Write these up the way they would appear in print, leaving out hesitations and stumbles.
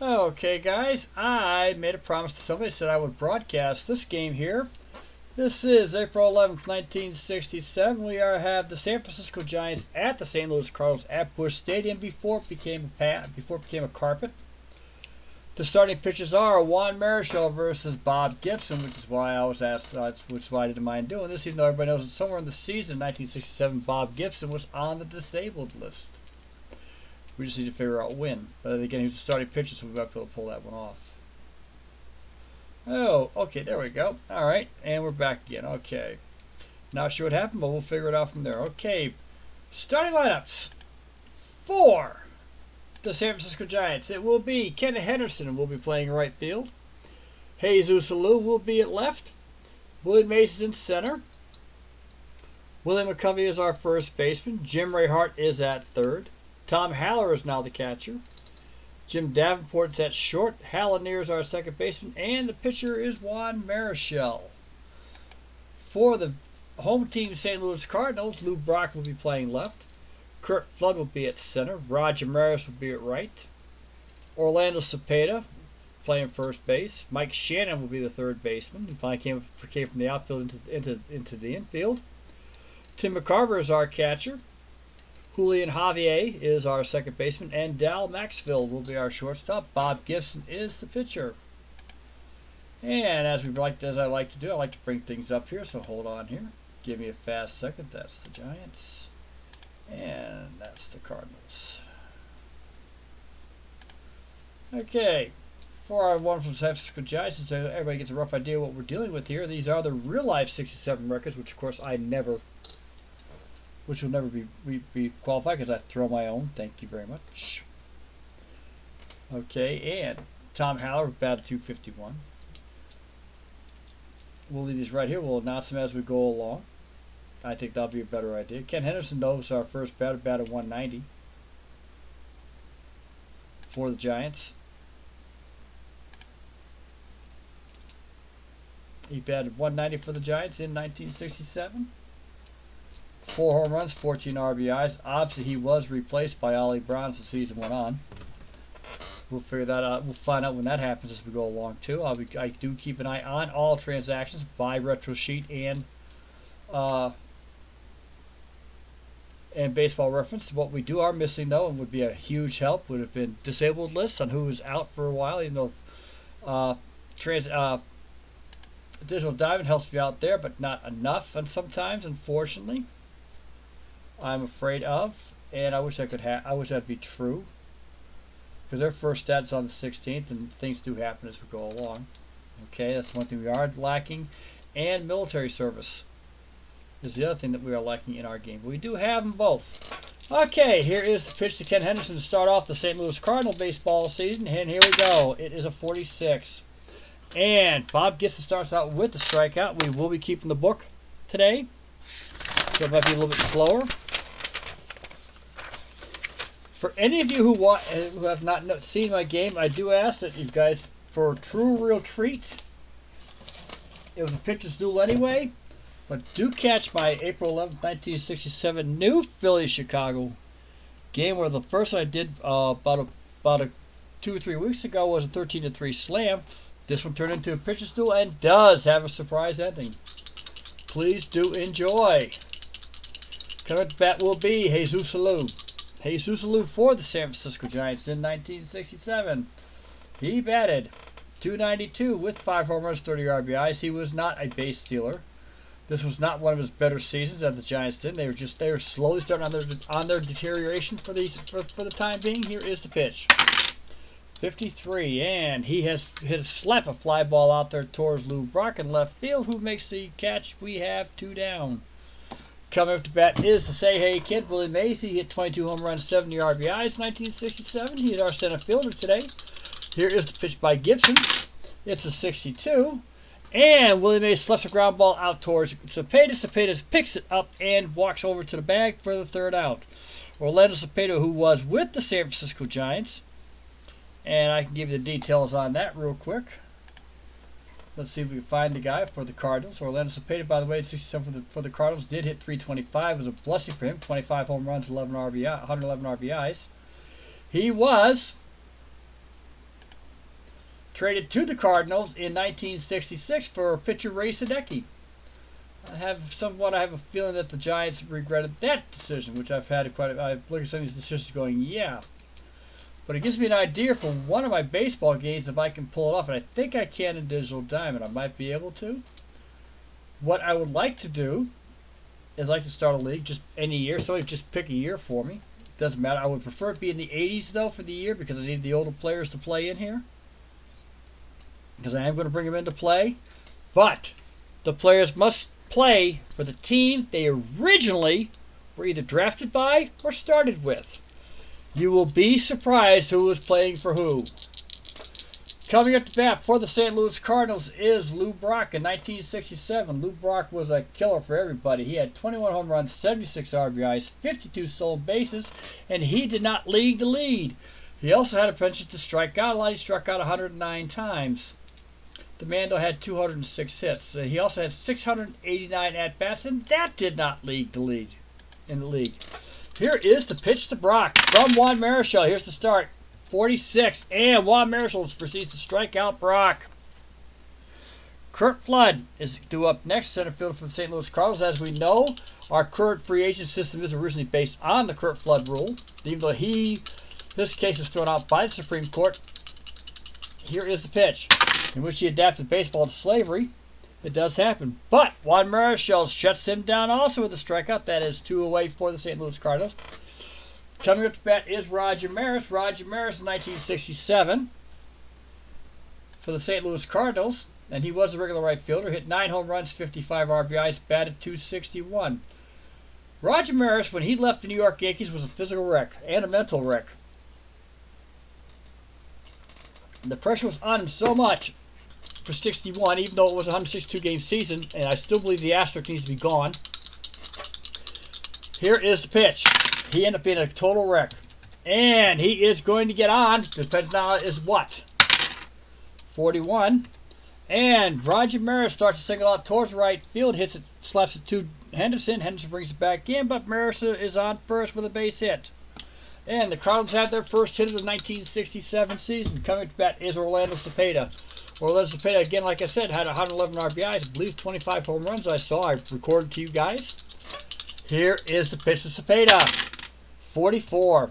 Okay, guys, I made a promise to somebody, said I would broadcast this game here. This is April 11th, 1967. We have the San Francisco Giants at the St. Louis Cardinals at Busch Stadium before it became a carpet. The starting pitchers are Juan Marichal versus Bob Gibson, which is why I was asked, which is why I didn't mind doing this, even though everybody knows that somewhere in the season, 1967, Bob Gibson was on the disabled list. We just need to figure out when. But again, he was the starting pitcher, so we've got to be able to pull that one off. Oh, okay, there we go. All right, and we're back again. Okay. Not sure what happened, but we'll figure it out from there. Okay, starting lineups for the San Francisco Giants. It will be Ken Henderson will be playing right field. Jesus Alou will be at left. Willie Mays is in center. Willie McCovey is our first baseman. Jim Rayhart is at third. Tom Haller is now the catcher. Jim Davenport's at short. Hal Lanier is our second baseman. And the pitcher is Juan Marichal. For the home team St. Louis Cardinals, Lou Brock will be playing left. Kurt Flood will be at center. Roger Maris will be at right. Orlando Cepeda playing first base. Mike Shannon will be the third baseman. He finally came from the outfield into the infield. Tim McCarver is our catcher. Julian Javier is our second baseman, and Dal Maxfield will be our shortstop. Bob Gibson is the pitcher. And as I like to do, I like to bring things up here, so hold on here. Give me a fast second. That's the Giants, and that's the Cardinals. Okay, for our one from San Francisco Giants, so everybody gets a rough idea of what we're dealing with here. These are the real-life 67 records, which of course which will never be qualified because I throw my own. Thank you very much. Okay, and Tom Haller batted .251. We'll leave these right here. We'll announce them as we go along. I think that'll be a better idea. Ken Henderson, though, is our first batter, batted .190 for the Giants. He batted .190 for the Giants in 1967. 4 home runs, 14 RBIs. Obviously, he was replaced by Ollie Brown as the season went on. We'll figure that out. We'll find out when that happens as we go along, too. I do keep an eye on all transactions by Retro Sheet and Baseball Reference. What we are missing, though, and would be a huge help, would have been disabled lists on who was out for a while, even though Digital Diamond helps me out there, but not enough, and sometimes, unfortunately, I'm afraid of, and I wish I wish that'd be true, because their first stat's on the 16th, and things do happen as we go along. Okay, that's one thing we are lacking, and military service is the other thing that we are lacking in our game. We do have them both. Okay, here is the pitch to Ken Henderson to start off the St. Louis Cardinal baseball season, and here we go. It is a 46. And Bob Gibson starts out with the strikeout. We will be keeping the book today, so it might be a little bit slower. For any of you who have not seen my game, I do ask that you guys, for a true, real treat, it was a pitcher's duel anyway, but do catch my April 11th, 1967 new Philly-Chicago game, where the first one I did about 2 or 3 weeks ago was a 13-3 slam. This one turned into a pitcher's duel and does have a surprise ending. Please do enjoy. Coming at the bat will be Jesus Alou. Jesus Alou for the San Francisco Giants in 1967. He batted .292 with 5 home runs, 30 RBIs. He was not a base stealer. This was not one of his better seasons that the Giants did. They were slowly starting on their deterioration for the time being. Here is the pitch. 53, and he has hit a fly ball out there towards Lou Brock in left field, who makes the catch. We have 2 down. Coming up to bat is the Say Hey Kid, Willie Mays. He hit 22 home runs, 70 RBIs, 1967. He is our center fielder today. Here is the pitch by Gibson. It's a 62, and Willie Mays slaps a ground ball out towards Cepeda. Cepeda picks it up and walks over to the bag for the 3rd out. Orlando Cepeda, who was with the San Francisco Giants, and I can give you the details on that real quick. Let's see if we can find the guy for the Cardinals. Orlando Cepeda, by the way, 67 for the Cardinals, did hit .325. It was a blessing for him. 25 home runs, 111 RBIs. He was traded to the Cardinals in 1966 for pitcher Ray Sadecki. I have a feeling that the Giants regretted that decision, which I've had I've looked at some of these decisions going, yeah. But it gives me an idea for one of my baseball games if I can pull it off, and I think I can in Digital Diamond. I might be able to. What I would like to do is like to start a league just any year. Somebody just pick a year for me. Doesn't matter. I would prefer it be in the 80s though for the year because I need the older players to play in here. Because I am going to bring them into play. But the players must play for the team they originally were either drafted by or started with. You will be surprised who is playing for who. Coming up to bat for the St. Louis Cardinals is Lou Brock in 1967. Lou Brock was a killer for everybody. He had 21 home runs, 76 RBIs, 52 stolen bases, and he did not lead the lead. He also had a penchant to strike out a lot. He struck out 109 times. The man, though, had 206 hits. He also had 689 at-bats, and that did not lead the lead in the league. Here is the pitch to Brock from Juan Marichal. Here's the start. 46, and Juan Marichal proceeds to strike out Brock. Curt Flood is due up next, center fielder for the St. Louis Cardinals. As we know, our current free agent system is originally based on the Curt Flood rule, even though this case was thrown out by the Supreme Court. Here is the pitch, in which he adapted baseball to slavery. It does happen. But Juan Marichal shuts him down also with a strikeout. That is 2 away for the St. Louis Cardinals. Coming up to bat is Roger Maris. Roger Maris in 1967 for the St. Louis Cardinals. And he was a regular right fielder. Hit 9 home runs, 55 RBIs, batted .261. Roger Maris, when he left the New York Yankees, was a physical wreck and a mental wreck. And the pressure was on him so much for 61, even though it was a 162-game season, and I still believe the asterisk needs to be gone. Here is the pitch. He ended up being a total wreck. And he is going to get on. Depends now is what? 41. And Roger Maris starts to single out towards right field. Hits it, slaps it to Henderson. Henderson brings it back in, but Maris is on first with a base hit. And the Cardinals had their first hit of the 1967 season. Coming to bat is Orlando Cepeda. Orlando Cepeda, again, like I said, had 111 RBIs. I believe 25 home runs I saw. I recorded to you guys. Here is the pitch to Cepeda. 44.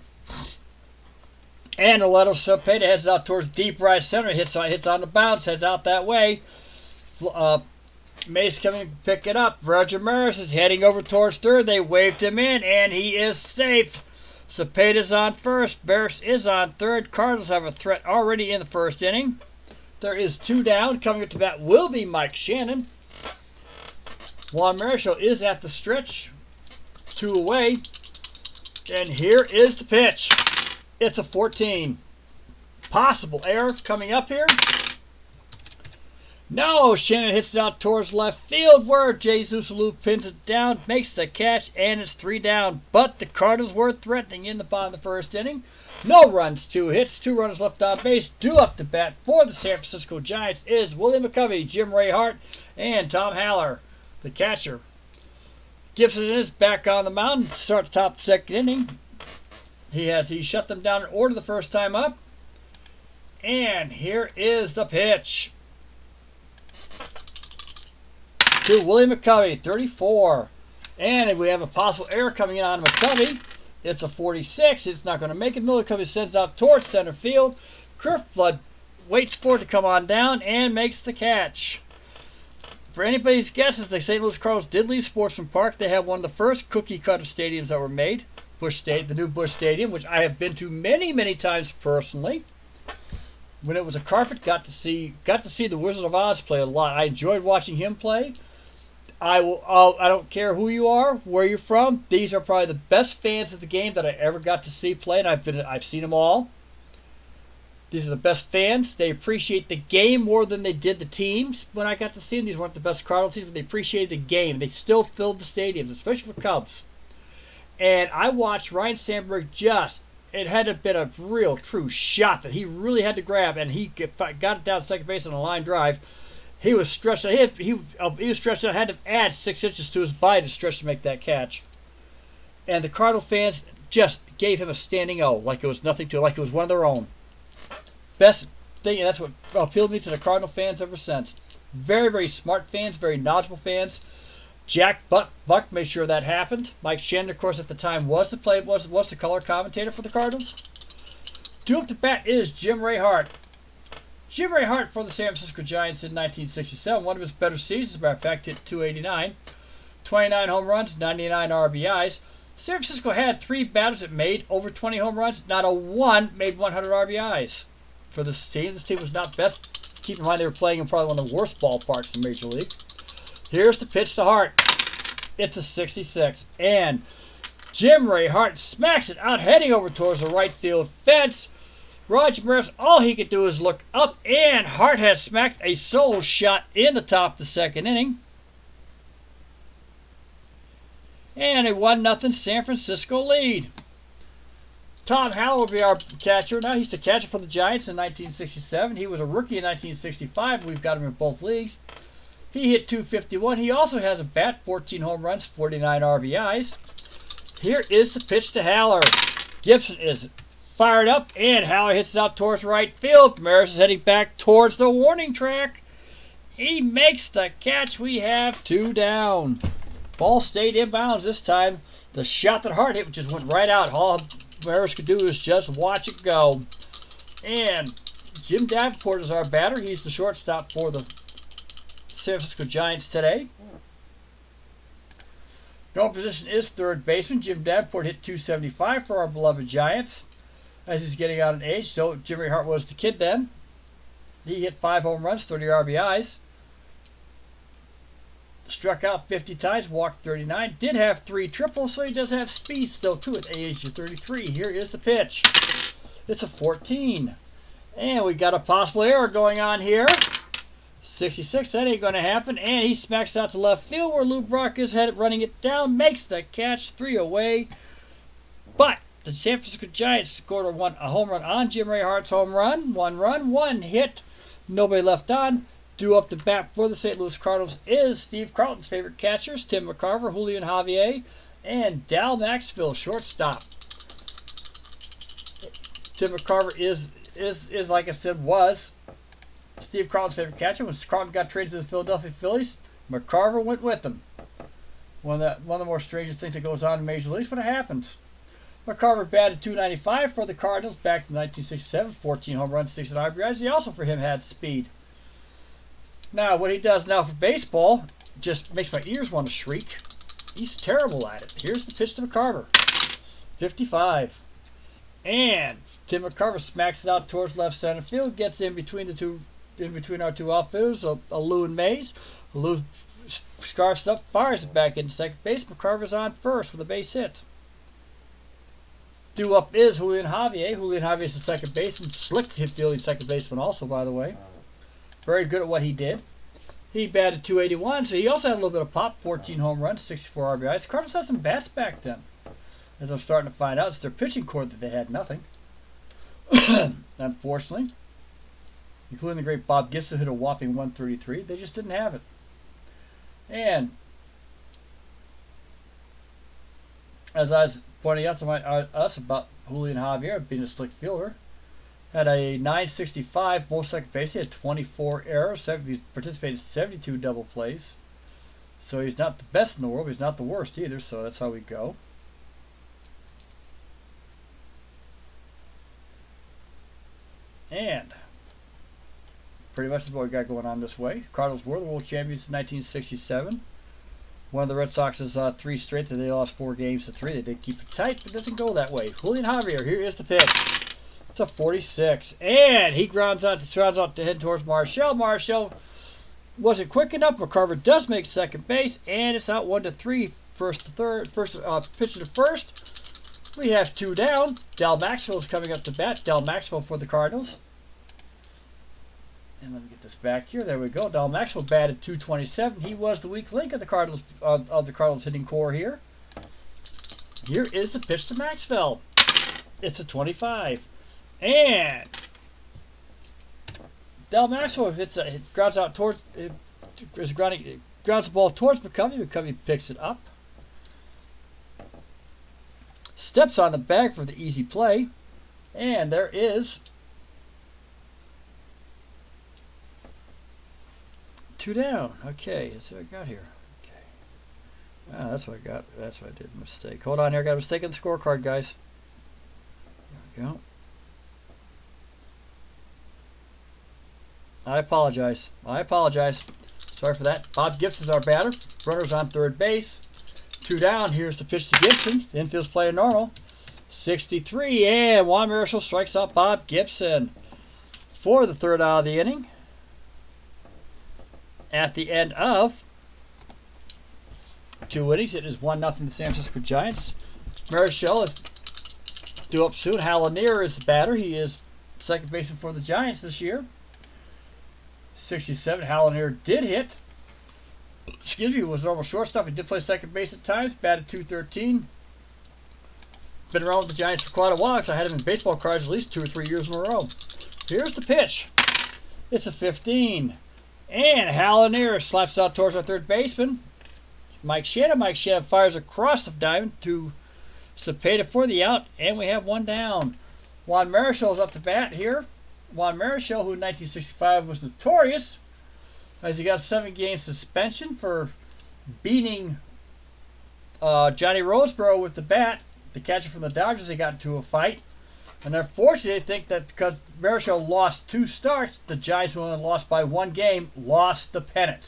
And Orlando Cepeda heads out towards deep right center. Hits on the bounce. Heads out that way. Mace coming to pick it up. Roger Maris is heading over towards third. They waved him in, and he is safe. Cepeda's on first. Maris is on third. Cardinals have a threat already in the first inning. There is 2 down. Coming up to bat will be Mike Shannon. Juan Marichal is at the stretch. 2 away. And here is the pitch. It's a 14. Possible error coming up here. No, Shannon hits it out towards left field where Jesus Lou pins it down, makes the catch, and it's 3 down. But the Cardinals were threatening in the bottom of the first inning. No runs, 2 hits, 2 runners left on base. Due up to bat for the San Francisco Giants is Willie McCovey, Jim Ray Hart, and Tom Haller, the catcher. Gibson is back on the mound. Start the top of the second inning. He shut them down in order the first time up. And here is the pitch to Willie McCovey, 34. And if we have a possible error coming in on McCovey, it's a 46. It's not going to make it. McCovey sends out towards center field. Curt Flood waits for it to come on down and makes the catch. For anybody's guesses, the St. Louis Cardinals did leave Sportsman Park. They have one of the first cookie cutter stadiums that were made, the new Busch Stadium, which I have been to many, many times personally. When it was a carpet, got to see the Wizard of Oz play a lot. I enjoyed watching him play. I don't care who you are, where you're from. These are probably the best fans of the game that I ever got to see play, and I've seen them all. These are the best fans. They appreciate the game more than they did the teams when I got to see them. These weren't the best Cardinals teams, but they appreciated the game. They still filled the stadiums, especially for Cubs. And I watched Ryan Sandberg it had been a real, true shot that he really had to grab, and he got it down to second base on a line drive. He was stretched out. He was stretched out. Had to add 6 inches to his body to stretch to make that catch. And the Cardinal fans just gave him a standing O, like it was nothing to, like it was one of their own. Best thing, and that's what appealed me to the Cardinal fans ever since. Very, very smart fans, very knowledgeable fans. Jack Buck made sure that happened. Mike Shannon, of course, at the time was the color commentator for the Cardinals. Due up to bat is Jim Ray Hart. Jim Ray Hart for the San Francisco Giants in 1967. One of his better seasons, as a matter of fact, hit .289. 29 home runs, 99 RBIs. San Francisco had 3 batters that made over 20 home runs. Not a one made 100 RBIs for this team. This team was not best. Keep in mind they were playing in probably one of the worst ballparks in Major League. Here's the pitch to Hart. It's a 66. And Jim Ray Hart smacks it out, heading over towards the right field fence. Roger Maris, all he could do is look up, and Hart has smacked a solo shot in the top of the second inning. And a 1-0 San Francisco lead. Tom Howell will be our catcher. Now he's the catcher for the Giants in 1967. He was a rookie in 1965. We've got him in both leagues. He hit .251. He also has a bat, 14 home runs, 49 RBIs. Here is the pitch to Haller. Gibson is fired up, and Haller hits it out towards right field. Maris is heading back towards the warning track. He makes the catch. We have 2 down. Ball stayed inbounds this time. The shot that Hart hit just went right out. All Maris could do is just watch it go. And Jim Davenport is our batter. He's the shortstop for the San Francisco Giants today. Normal position is third baseman. Jim Davenport hit .275 for our beloved Giants as he's getting out in age. So Jim Ray Hart was the kid then. He hit 5 home runs, 30 RBIs. Struck out 50 times, walked 39. Did have 3 triples, so he does have speed still to it at the age of 33. Here is the pitch. It's a 14. And we got a possible error going on here. 66, that ain't going to happen. And he smacks out to left field where Lou Brock is headed, running it down. Makes the catch, 3 away. But the San Francisco Giants scored a home run on Jim Ray Hart's home run. 1 run, 1 hit. Nobody left on. Due up to bat for the St. Louis Cardinals is Steve Carlton's favorite catchers, Tim McCarver, Julian Javier, and Dal Maxfield, shortstop. Tim McCarver is like I said, was Steve Carlton's favorite catcher. When Carlton got traded to the Philadelphia Phillies, McCarver went with them. One of the more strangest things that goes on in Major Leagues, but it happens. McCarver batted .295 for the Cardinals back in 1967, 14 home runs, 6 RBIs. He also for him had speed. Now, what he does now for baseball just makes my ears want to shriek. He's terrible at it. Here's the pitch to McCarver. 55. And Tim McCarver smacks it out towards left center field, gets in between our 2 outfielders, Lou and Mays. Lou scarfs up, fires it back into second base. McCarver's on first with a base hit. Due up is Julian Javier. Julian Javier is the second baseman. Slick hit fielding second baseman also, by the way. Very good at what he did. He batted .281, so he also had a little bit of pop. 14 home runs, 64 RBIs. The Cardinals had some bats back then. As I'm starting to find out, it's their pitching core that they had nothing. Unfortunately. Including the great Bob Gibson, who hit a whopping 133. They just didn't have it. And as I was pointing out to us about Julian Javier being a slick fielder, had a .965, most second base. He had 24 errors. He participated in 72 double plays. So he's not the best in the world, but he's not the worst either, so that's how we go. And pretty much is what we got going on this way. Cardinals were the world champions in 1967. One of the Red Sox's 3 straight that they lost 4 games to 3. They did keep it tight, but it doesn't go that way. Julian Javier, here is the pitch. It's a 46. And he grounds out to head towards Marichal. Marichal wasn't quick enough. McCarver does make second base, and it's out 1-3. First to third. Pitch to first. We have 2 down. Dal Maxfield is coming up to bat. Dal Maxfield for the Cardinals. And let me get this back here. There we go. Dal Maxfield batted .227. He was the weak link of the Cardinals hitting core here. Here is the pitch to Maxfield. It's a 25. And Dal Maxfield grounds the ball towards McCovey. McCovey picks it up. Steps on the bag for the easy play. And there is 2 down. Okay, that's what I got here. Okay. Ah, that's what I got. That's what I did. Mistake. Hold on here. I got a mistake in the scorecard, guys. There we go. I apologize. I apologize. Sorry for that. Bob Gibson's our batter. Runner's on third base. 2 down. Here's the pitch to Gibson. Infield's playing normal. 63. And Juan Marichal strikes out Bob Gibson for the 3rd out of the inning. At the end of 2 innings, it is 1-0 the San Francisco Giants. Marichal is due up soon. Hal Lanier is the batter. He is second baseman for the Giants this year. 67. Hal Lanier did hit. Excuse me, was normal shortstop. He did play second base at times. Batted .213. Been around with the Giants for quite a while because I had him in baseball cards at least 2 or 3 years in a row. Here's the pitch. It's a 15. And Hal Lanier slaps out towards our third baseman, Mike Shannon. Mike Shannon fires across the diamond to Cepeda for the out, and we have 1 down. Juan Marichal is up to bat here. Juan Marichal, who in 1965 was notorious, as he got a 7-game suspension for beating Johnny Roseboro with the bat, the catcher from the Dodgers. They got into a fight. And unfortunately, they think that because Marichal lost 2 starts, the Giants, who only lost by 1 game, lost the pennant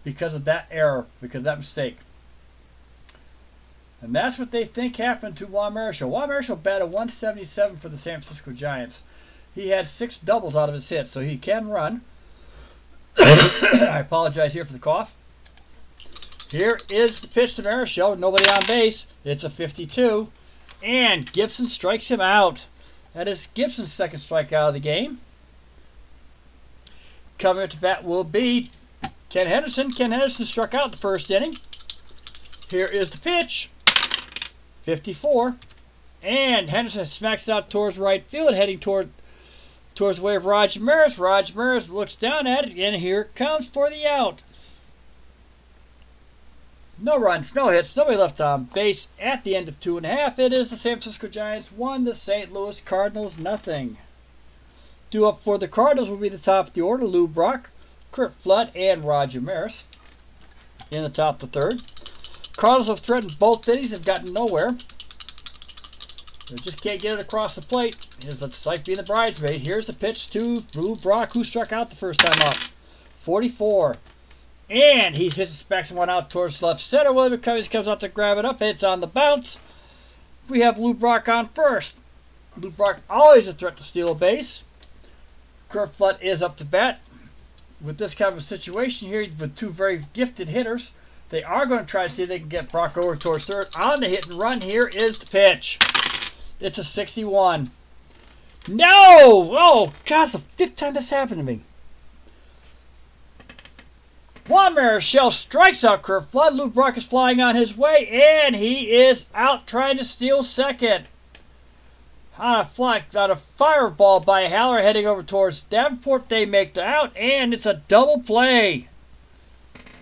because of that error, because of that mistake. And that's what they think happened to Juan Marichal. Juan Marichal batted .177 for the San Francisco Giants. He had 6 doubles out of his hits, so he can run. I apologize here for the cough. Here is the pitch to Marichal. Nobody on base. It's a 52. And Gibson strikes him out. That is Gibson's 2nd strikeout of the game. Coming up to bat will be Ken Henderson. Ken Henderson struck out the 1st inning. Here is the pitch. 54. And Henderson smacks it out towards right field, heading towards the way of Roger Maris. Roger Maris looks down at it, and here it comes for the out. No runs, no hits, nobody left on base at the end of 2.5. It is the San Francisco Giants 1, the St. Louis Cardinals 0. Due up for the Cardinals will be the top of the order: Lou Brock, Curt Flood, and Roger Maris in the top of the 3rd. Cardinals have threatened both innings, have gotten nowhere. They just can't get it across the plate. It's like being the bridesmaid. Here's the pitch to Lou Brock, who struck out the 1st time up. 44. And he hits the one out towards left center. William McCovey comes out to grab it up. It's on the bounce. We have Lou Brock on first. Lou Brock always a threat to steal a base. Curt Flood is up to bat. With this kind of a situation here, with 2 very gifted hitters, they are going to try to see if they can get Brock over towards 3rd. On the hit and run, here is the pitch. It's a 61. No! Oh, God, it's the 5th time this happened to me. Juan Marichal strikes out Curt Flood. Lou Brock is flying on his way, and he is out trying to steal 2nd. On a fireball by Haller heading over towards Davenport. They make the out, and it's a double play.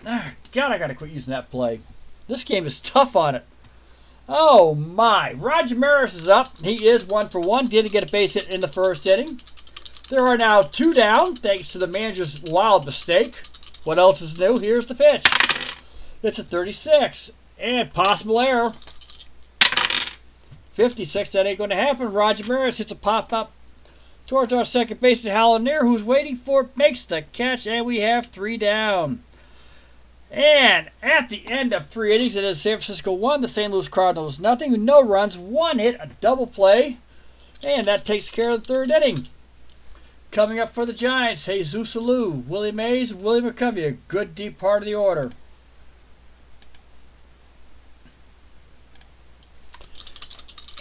God, I got to quit using that play. This game is tough on it. Oh, my. Roger Maris is up. He is 1 for 1. Didn't get a base hit in the 1st inning. There are now 2 down, thanks to the manager's wild mistake. What else is new? Here's the pitch. It's a 36. And possible error. 56. That ain't going to happen. Roger Maris hits a pop-up towards our second baseman, Hal Lanier, who's waiting for it, makes the catch, and we have 3 down. And at the end of 3 innings, it is San Francisco 1, the St. Louis Cardinals 0. No runs, 1 hit, a double play. And that takes care of the 3rd inning. Coming up for the Giants, Jesus Alou, Willie Mays, Willie McCovey, a good deep part of the order.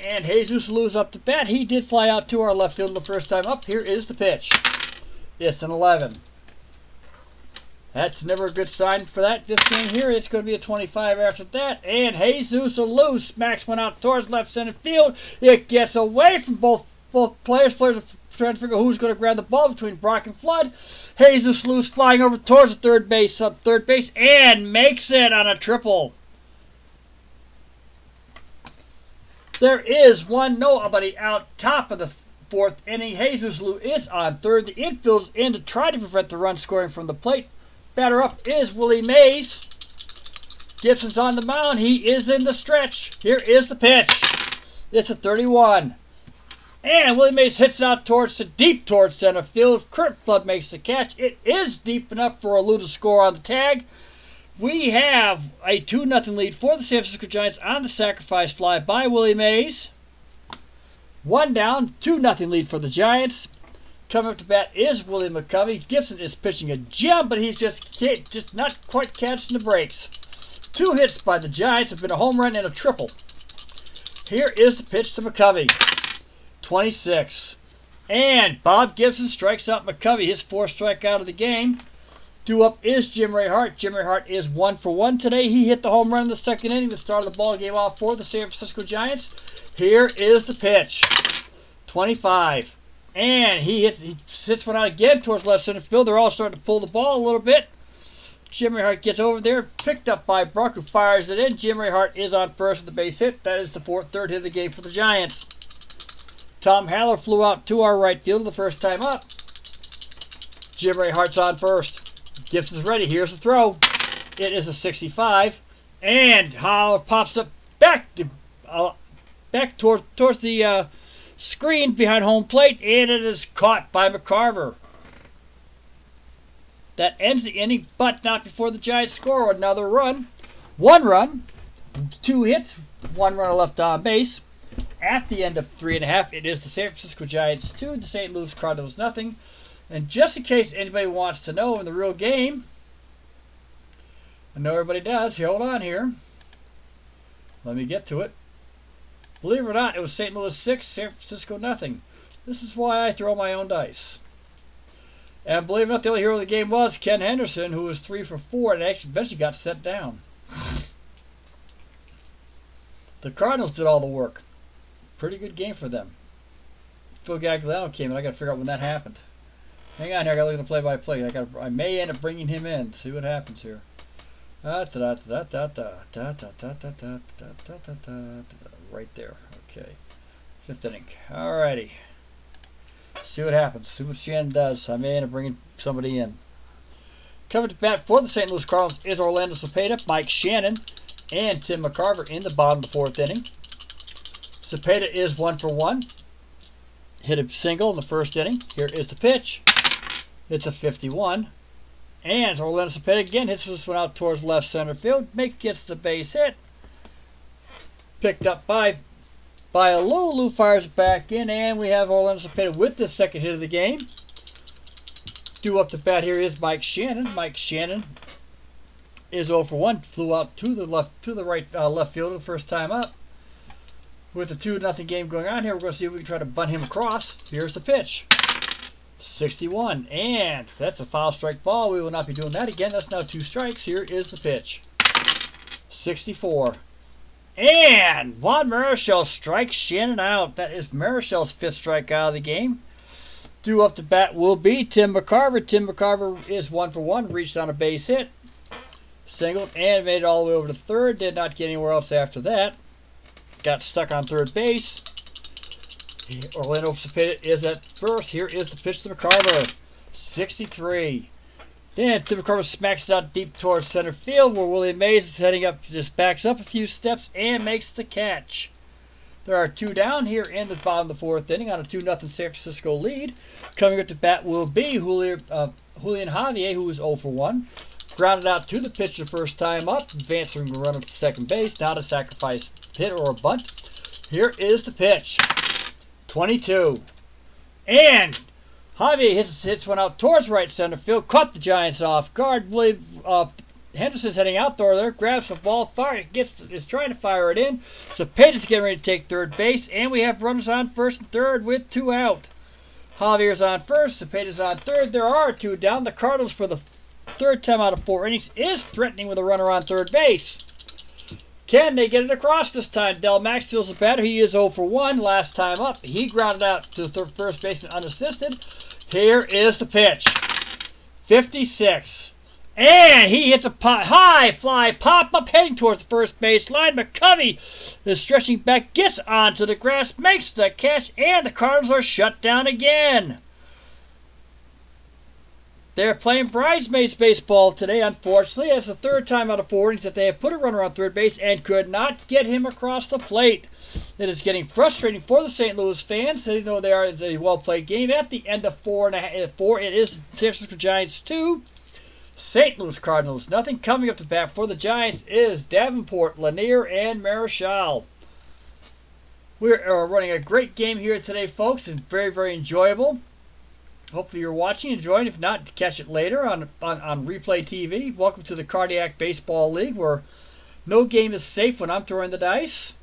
And Jesus Alou's up to bat. He did fly out to our left field the 1st time up. Here is the pitch. It's an 11. That's never a good sign for this game here. It's going to be a 25 after that. And Jesus Alou smacks one out towards left center field. It gets away from both players. Players are trying to figure out who's going to grab the ball between Brock and Flood. Jesus Alou's flying over towards the third base, and makes it on a triple. There is one nobody out top of the 4th inning. Jesus Alou is on 3rd. The infield's in to try to prevent the run scoring from the plate. Batter up is Willie Mays. Gibson's on the mound. He is in the stretch. Here is the pitch. It's a 31. And Willie Mays hits it out deep towards center field. Kurt Flood makes the catch. It is deep enough for a Lou to score on the tag. We have a 2-0 lead for the San Francisco Giants on the sacrifice fly by Willie Mays. 1 down, 2-0 lead for the Giants. Coming up to bat is Willie McCovey. Gibson is pitching a gem, but he's just not quite catching the breaks. 2 hits by the Giants have been a home run and a triple. Here is the pitch to McCovey. 26. And Bob Gibson strikes out McCovey, his 4th strikeout of the game. Due up is Jim Ray Hart. Jim Ray Hart is 1 for 1 today. He hit the home run in the 2nd inning to start the ball game off for the San Francisco Giants. Here is the pitch. 25. And he sits one out again towards left center field. They're all starting to pull the ball a little bit. Jim Ray Hart gets over there, picked up by Bruck, who fires it in. Jim Ray Hart is on first with the base hit. That is the 3rd hit of the game for the Giants. Tom Haller flew out to our right field the first time up. Jim Ray Hart's on first. Gibson's ready. Here's the throw. It is a 65. And Haller pops up back towards the screen behind home plate, and it is caught by McCarver. That ends the inning, but not before the Giants score another run. 1 run, 2 hits, 1 runner left on base. At the end of 3.5, it is the San Francisco Giants 2, the St. Louis Cardinals nothing. And just in case anybody wants to know in the real game, I know everybody does. Hold on here. Let me get to it. Believe it or not, it was St. Louis 6, San Francisco nothing. This is why I throw my own dice. And believe it or not, the only hero of the game was Ken Henderson, who was 3 for 4 and actually eventually got set down. The Cardinals did all the work. Pretty good game for them. Phil Gagliano came in. I got to figure out when that happened. Hang on here. I got to look at the play-by-play. I may end up bringing him in. See what happens here. Right there. Okay. 5th inning. Alrighty. See what happens. See what Shannon does. I may end up bringing somebody in. Coming to bat for the St. Louis Cardinals is Orlando Cepeda, Mike Shannon, and Tim McCarver in the bottom of the 4th inning. Cepeda is 1 for 1. Hit a single in the 1st inning. Here is the pitch. It's a 51. And Orlando Cepeda again hits this one out towards left center field. Gets the base hit. Picked up by Lou. Lou fires it back in, and we have Orlando Cepeda with the 2nd hit of the game. Due up the bat here is Mike Shannon. Mike Shannon is 0 for 1. Flew out to the left field the first time up. With a 2-0 game going on here, we're going to see if we can try to bunt him across. Here's the pitch. 61. And that's a foul strike ball. We will not be doing that again. That's now 2 strikes. Here is the pitch. 64. And Juan Marichal strikes Shannon out. That is Marichal's 5th strikeout of the game. Due up the bat will be Tim McCarver. Tim McCarver is 1 for 1. Reached on a base hit. Singled and made it all the way over to 3rd. Did not get anywhere else after that. Got stuck on 3rd base. Orlando Cepeda is at first. Here is the pitch to McCarver. 63. Then Tim McCarver smacks it out deep towards center field, where Willie Mays is heading up, just backs up a few steps and makes the catch. There are 2 down here in the bottom of the 4th inning on a 2-0 San Francisco lead. Coming up to bat will be Julian Javier, who is 0 for 1. Grounded out to the pitch the first time up, advancing the runner to 2nd base. Not a sacrifice hit or a bunt. Here is the pitch. 22. And Javier hits one out towards right center field. Caught the Giants off guard. Henderson's heading out there. Grabs the ball. Is trying to fire it in. Cepeda's getting ready to take 3rd base. And we have runners on 1st and 3rd with 2 out. Javier's on 1st. Cepeda's on 3rd. There are 2 down. The Cardinals, for the 3rd time out of 4 innings, is threatening with a runner on 3rd base. Can they get it across this time? Del Maxfield's the batter. He is 0 for 1 last time up. He grounded out to the 1st baseman unassisted. Here is the pitch. 56. And he hits a high fly pop-up heading towards the 1st base line. McCovey is stretching back, gets onto the grass, makes the catch, and the Cardinals are shut down again. They're playing bridesmaids baseball today, unfortunately. That's the third time out of 4 innings that they have put a runner on third base and could not get him across the plate. It is getting frustrating for the St. Louis fans, even though they are a well-played game. At the end of 4, it is San Francisco Giants 2, St. Louis Cardinals nothing. Coming up to bat for the Giants is Davenport, Lanier, and Marichal. We're running a great game here today, folks, and very, very enjoyable. Hopefully you're watching, enjoying. If not, catch it later on Replay TV. Welcome to the Cardiac Baseball League, where no game is safe when I'm throwing the dice.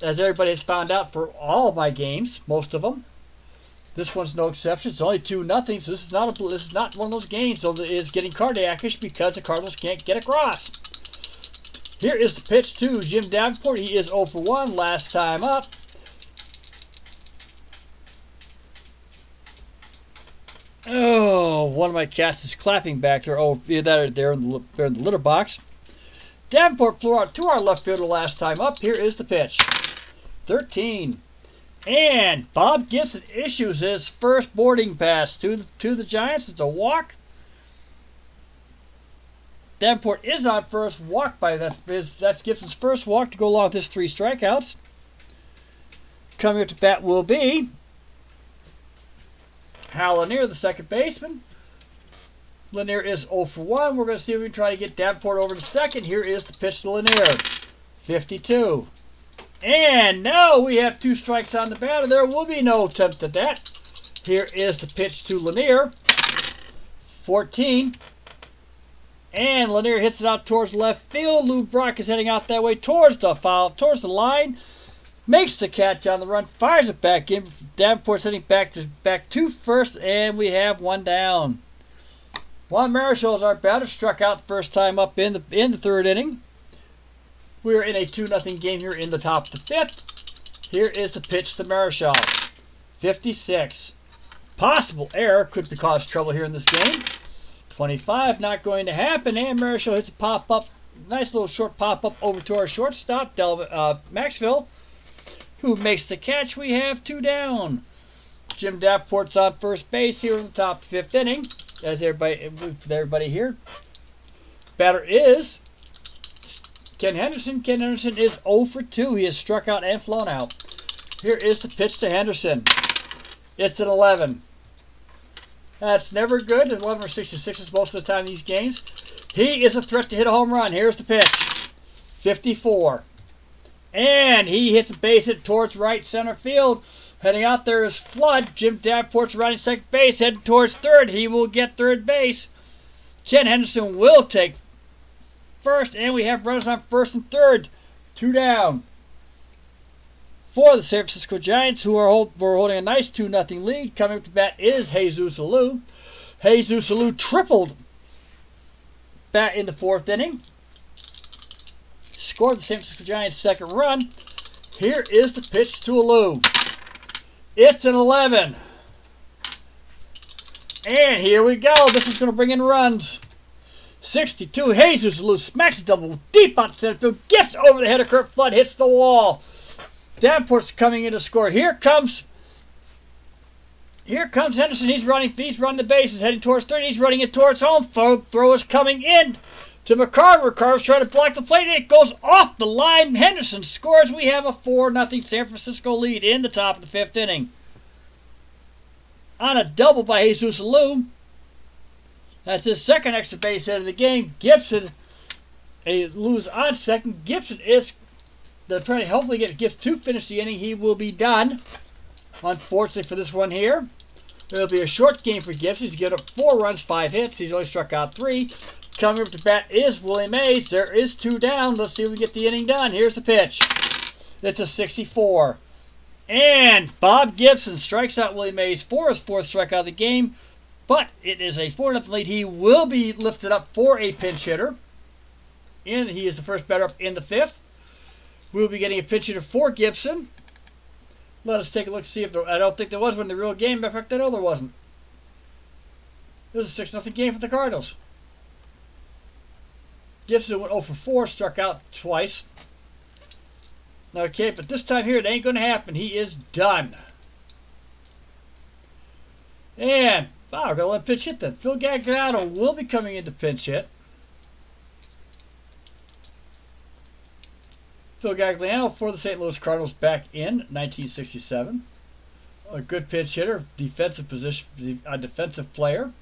As everybody has found out for all of my games, most of them. This one's no exception. It's only 2-0, so this is not one of those games that is getting cardiacish because the Cardinals can't get across. Here is the pitch to Jim Davenport. He is 0 for 1 last time up. Oh, one of my cats is clapping back there. Oh, they're in the litter box. Davenport flew out to our left fielder last time up. Here is the pitch. 13. And Bob Gibson issues his first boarding pass to the Giants. It's a walk. Davenport is on first, walk by that's Gibson's first walk to go along with his 3 strikeouts. Coming up to bat will be Hal Lanier, the second baseman. Lanier is 0 for 1. We're going to see if we can try to get Davenport over to second. Here is the pitch to Lanier. 52. And now we have 2 strikes on the batter. There will be no attempt at that. Here is the pitch to Lanier. 14. And Lanier hits it out towards left field. Lou Brock is heading out that way towards the line. Makes the catch on the run, fires it back in. Davenport's heading back to first, and we have 1 down. Juan Marichal is our batter, struck out the first time up in the 3rd inning. We are in a 2-0 game here in the top of the 5th. Here is the pitch to Marichal. 56. Possible error could cause trouble here in this game. 25, not going to happen, and Marichal hits a pop-up, nice little short pop-up over to our shortstop, Maxville, who makes the catch. We have 2 down. Jim Davenport's on first base here in the top 5th inning. As everybody here. Batter is Ken Henderson. Ken Henderson is 0 for 2. He has struck out and flown out. Here is the pitch to Henderson. It's an 11. That's never good. 11 or 66 is most of the time in these games. He is a threat to hit a home run. Here's the pitch. 54. And he hits a base hit towards right center field. Heading out there is Flood. Jim Davenport's running second base, heading towards third. He will get third base. Ken Henderson will take first, and we have runners on first and third. 2 down. For the San Francisco Giants, who are holding a nice 2-0 lead. Coming up to bat is Jesus Alou. Jesus Alou tripled bat in the 4th inning. Scored the San Francisco Giants' second run. Here is the pitch to Alou. It's an 11. And here we go. This is going to bring in runs. 62. Jesus Alou smacks a double deep out center field. Gets over the head of Kurt Flood. Hits the wall. Davenport's coming in to score. Here comes Henderson. He's running the bases. Heading towards third. He's running it towards home. Throw is coming in to McCarver. McCarver's trying to block the plate. It goes off the line. Henderson scores. We have a 4-0 San Francisco lead in the top of the 5th inning. On a double by Jesus Alou. That's his second extra base hit of the game. Gibson, Alou's on second. Gibson is trying to hopefully get Gibson to finish the inning. He will be done. Unfortunately for this one here. It'll be a short game for Gibson. He's given up 4 runs, 5 hits. He's only struck out 3. Coming up to bat is Willie Mays. There is 2 down. Let's see if we get the inning done. Here's the pitch. It's a 64. And Bob Gibson strikes out Willie Mays for his 4th strikeout of the game. But it is a 4-0 lead. He will be lifted up for a pinch hitter. And he is the first batter up in the 5th. We'll be getting a pinch hitter for Gibson. Let us take a look to see if I don't think there was one in the real game. In fact, I know there wasn't. It was a 6-0 game for the Cardinals. Gibson went 0 for 4, struck out twice. Okay, but this time here, it ain't going to happen. He is done. And Wow, we're going to let pinch hit then. Phil Gagliano will be coming into pinch hit. Phil Gagliano for the St. Louis Cardinals back in 1967. A good pinch hitter, defensive position, a defensive player.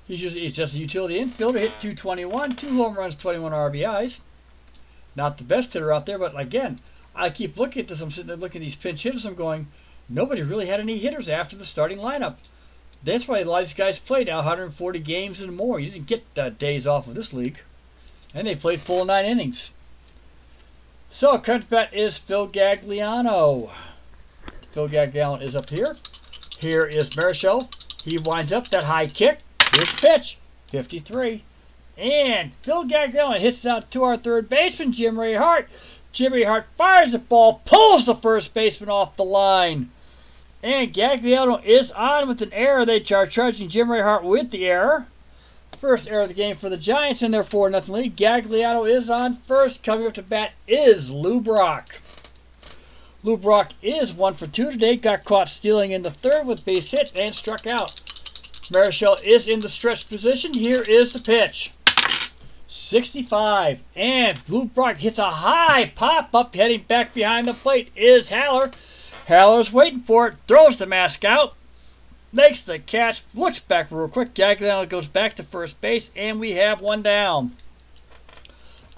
He's just a utility infielder. Hit 221, 2 home runs, 21 RBIs. Not the best hitter out there, but again, I keep looking at this. I'm sitting there looking at these pinch hitters. I'm going, nobody really had any hitters after the starting lineup. That's why a lot of these guys played 140 games and more. You didn't get days off of this league. And they played full 9 innings. So, current bat is Phil Gagliano. Phil Gagliano is up here. Here is Marichal. He winds up that high kick. Here's the pitch. 53. And Phil Gagliano hits it out to our third baseman, Jim Ray Hart. Jim Ray Hart fires the ball, pulls the first baseman off the line. And Gagliano is on with an error. They are charging Jim Ray Hart with the error. First error of the game for the Giants in their 4-0 lead. Gagliano is on first. Coming up to bat is Lou Brock. Lou Brock is 1 for 2 today. Got caught stealing in the third with base hit and struck out. Marichal is in the stretch position. Here is the pitch. 65. And Lou Brock hits a high pop-up. Heading back behind the plate is Haller. Haller's waiting for it. Throws the mask out. Makes the catch. Looks back real quick. Gagliano goes back to first base. And we have one down.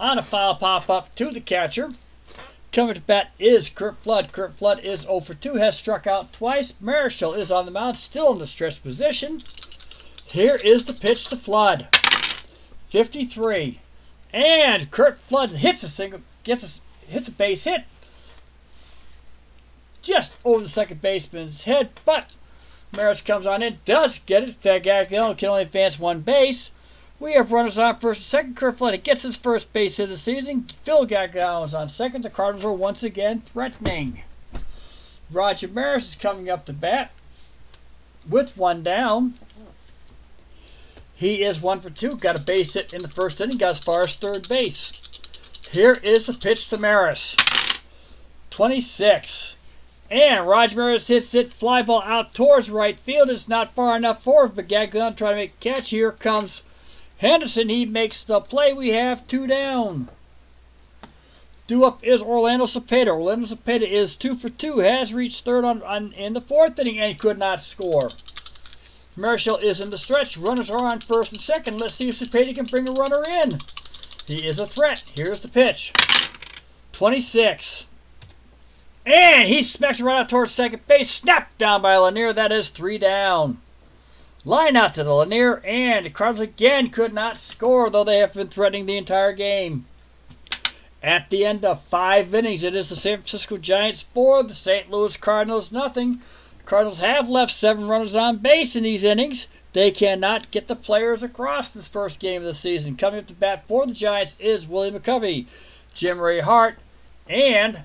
On a foul pop-up to the catcher. Coming to bat is Curt Flood. Curt Flood is 0 for 2. Has struck out twice. Marichal is on the mound. Still in the stretch position. Here is the pitch to Flood. 53. And Curt Flood hits a single, hits a base hit just over the second baseman's head, but Marichal comes on in, does get it. Gagliano can only advance one base. We have runners on first and second. Curt Flood gets his first base hit of the season. Phil Gagliano is on second. The Cardinals are once again threatening. Roger Maris is coming up to bat with one down. He is 1 for 2. Got a base hit in the first inning. Got as far as third base. Here is the pitch to Maris. 26. And Roger Maris hits it. Fly ball out towards right field. It's not far enough forward, but Gagliano trying to make a catch. Here comes Henderson. He makes the play. We have 2 down. Due up is Orlando Cepeda. Orlando Cepeda is 2 for 2. Has reached third in the 4th inning and could not score. Marichal is in the stretch. Runners are on first and second. Let's see if Cepeda can bring a runner in. He is a threat. Here's the pitch. 26. And he smacks it right out towards second base. Snapped down by Lanier. That is 3 down. Line out to the Lanier. And the Cardinals again could not score, though they have been threatening the entire game. At the end of 5 innings, it is the San Francisco Giants 4, the St. Louis Cardinals nothing. Cardinals have left 7 runners on base in these innings. They cannot get the players across this first game of the season. Coming up to bat for the Giants is Willie McCovey, Jim Ray Hart, and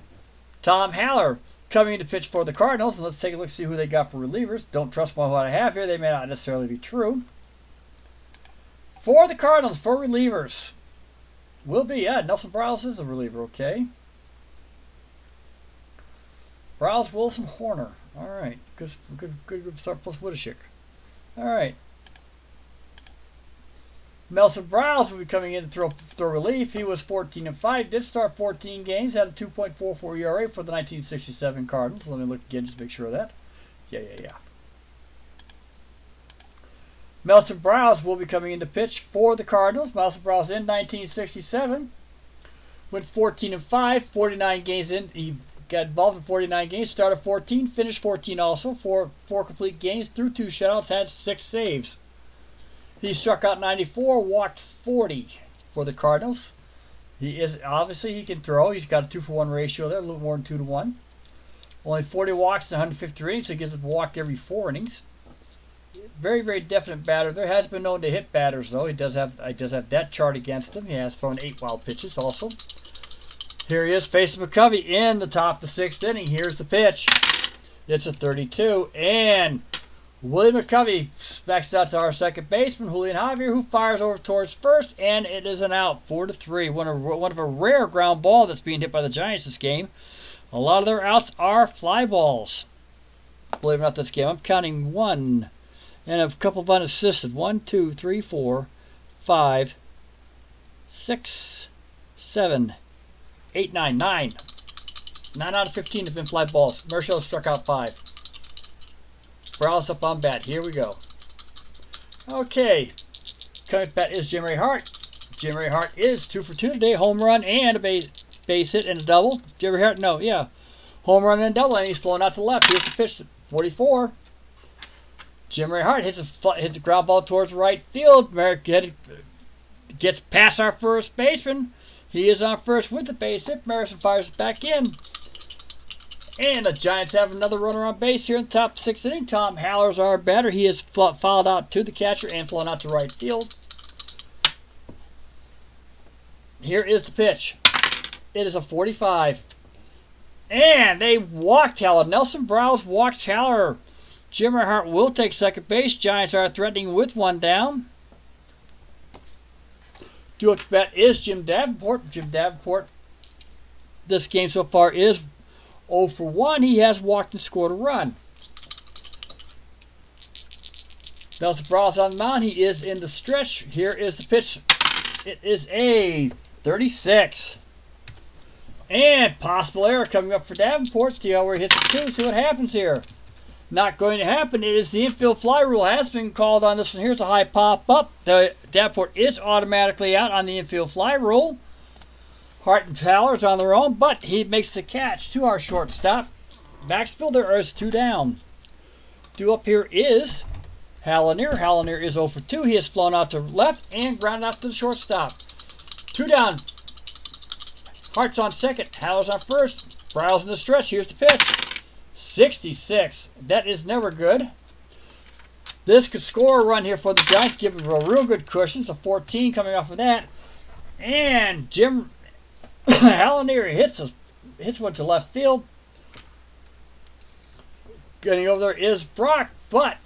Tom Haller. Coming to pitch for the Cardinals. And let's take a look and see who they got for relievers. Don't trust what I have here. They may not necessarily be true. For the Cardinals, for relievers, will be, Nelson Briles is a reliever, okay. Briles, Wilson, Horner. All right, good start plus Woodashik. All right. Nelson Briles will be coming in to throw relief. He was 14-5. Did start 14 games. Had a 2.44 ERA for the 1967 Cardinals. Let me look again just to make sure of that. Yeah. Nelson Briles will be coming in to pitch for the Cardinals. Nelson Briles in 1967 went 14-5. 49 games in. He got involved in 49 games, started 14, finished 14 also, four complete games, threw 2 shutouts, had 6 saves. He struck out 94, walked 40 for the Cardinals. He is, obviously he can throw. He's got a 2-for-1 ratio there, a little more than 2-to-1. Only 40 walks in 153 innings, so he gets a walk every 4 innings. Very, very definite batter. There has been known to hit batters, though. He does have that chart against him. He has thrown 8 wild pitches also. Here he is facing McCovey in the top of the 6th inning. Here's the pitch. It's a 32. And Willie McCovey smacks it out to our second baseman, Julian Javier, who fires over towards first, and it is an out, 4-3. One of a rare ground ball that's being hit by the Giants this game. A lot of their outs are fly balls. believe it or not, this game. I'm counting 1 and a couple of unassisted. 1, 2, 3, 4, 5, 6, 7, 8, 9. 9 out of 15 have been fly balls. Marichal struck out 5. Browse up on bat. Here we go. Okay. Coming bat is Jim Ray Hart. Jim Ray Hart is 2 for 2 today. Home run and a base hit and a double. Jim Ray Hart, no, yeah. Home run and a double, and he's flowing out to the left. Here's the pitch, 44. Jim Ray Hart hits a ground ball towards right field. Merrick gets past our first baseman. He is on first with the base hit. Marison fires it back in. And the Giants have another runner on base here in the top 6th inning. Tom Haller's our batter. He is fouled out to the catcher and flown out to right field. Here is the pitch. It is a 45. And they walked Haller. Nelson Browse walks Haller. Jim Ray Hart will take second base. Giants are threatening with 1 down. Due up to bat is Jim Davenport. Jim Davenport, this game so far is 0 for 1. He has walked and scored a run. Nelson Browse on the mound. He is in the stretch. Here is the pitch. It is a 36. And possible error coming up for Davenport. See how he hits it 2. See what happens here. Not going to happen. It is the infield fly rule has been called on this one. Here's a high pop up. The Davenport is automatically out on the infield fly rule. Hart and Haller's on their own, but he makes the catch to our shortstop. Backfield, there is 2 down. Due up here is Hallinier. Hallinier is 0 for 2. He has flown out to left and grounded out to the shortstop. 2 down. Hart's on second. Haller's on first. Browse in the stretch. Here's the pitch. 66. That is never good. This could score a run here for the Giants, give them a real good cushion. It's a 14 coming off of that. And Jim Hallinier hits one to left field. Getting over there is Brock, but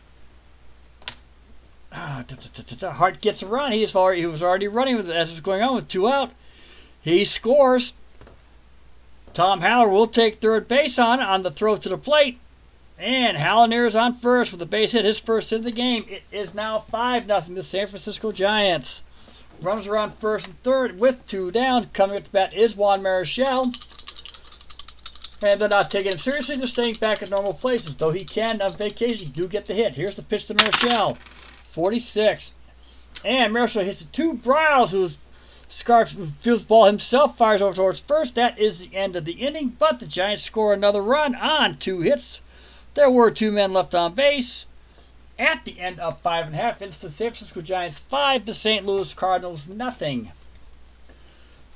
Hart gets around. He was already running with it as it was going on with 2 out. He scores. Tom Haller will take third base on the throw to the plate. And Hallinier is on first with a base hit, his first hit of the game. It is now 5-0 the San Francisco Giants. Runners around first and third with 2 down. Coming up to bat is Juan Marichal. And they're not taking him seriously. They're staying back at normal places. Though he can, on vacation, do get the hit. Here's the pitch to Marichal. 46. And Marichal hits it to Browse, who's Scarf fields the ball himself, fires over towards first. That is the end of the inning, but the Giants score another run on 2 hits. There were 2 men left on base. At the end of 5.5, it's the San Francisco Giants 5, the St. Louis Cardinals nothing.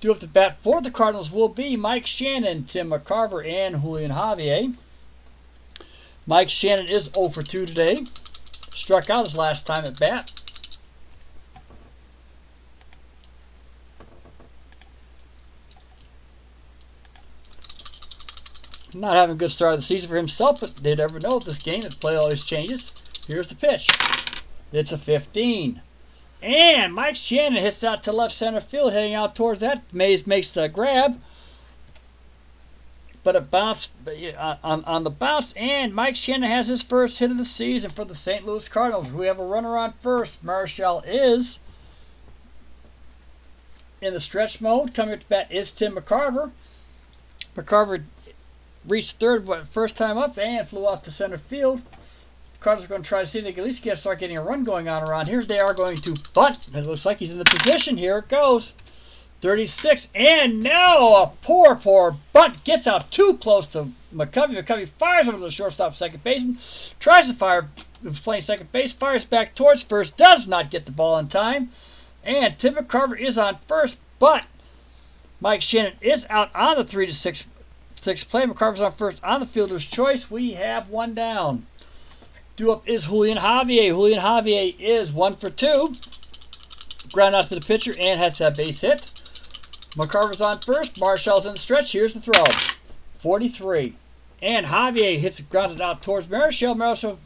Due up to bat for the Cardinals will be Mike Shannon, Tim McCarver, and Julian Javier. Mike Shannon is 0 for 2 today. Struck out his last time at bat. Not having a good start of the season for himself, but they never know with this game. The play always changes. Here's the pitch. It's a 15. And Mike Shannon hits out to left center field, heading out towards that. Mays makes the grab. But it bounced on the bounce, and Mike Shannon has his first hit of the season for the St. Louis Cardinals. We have a runner on first. Marichal is in the stretch mode. Coming up to bat is Tim McCarver. McCarver reached third first time up and flew out to center field. The Cardinals are going to try to see if they can at least start getting a run going on around here. They are going to bunt. It looks like he's in the position. Here it goes. 36. And now a poor bunt. Gets out too close to McCovey. McCovey fires over the shortstop second baseman. Tries to fire. Was playing second base. Fires back towards first. Does not get the ball in time. And Tim McCarver is on first. But Mike Shannon is out on the 3-6 play. McCarver's on first on the fielder's choice. We have 1 down. Due up is Julian Javier. Julian Javier is 1 for 2. Ground out to the pitcher and has that base hit. McCarver's on first. Marshall's in the stretch. Here's the throw. 43. And Javier hits it, grounds it out towards Marichal. Marichal,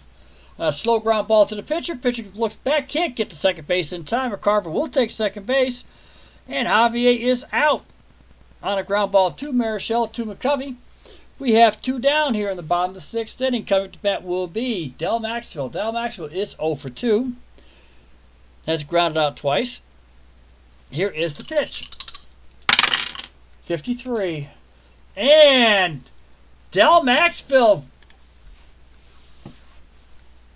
slow ground ball to the pitcher. Pitcher looks back, can't get to second base in time. McCarver will take second base. And Javier is out on a ground ball to Marichal, to McCovey. We have 2 down here in the bottom of the 6th inning. Coming to bat will be Del Maxwell. Del Maxwell is 0 for 2. Has grounded out twice. Here is the pitch. 53. And Del Maxwell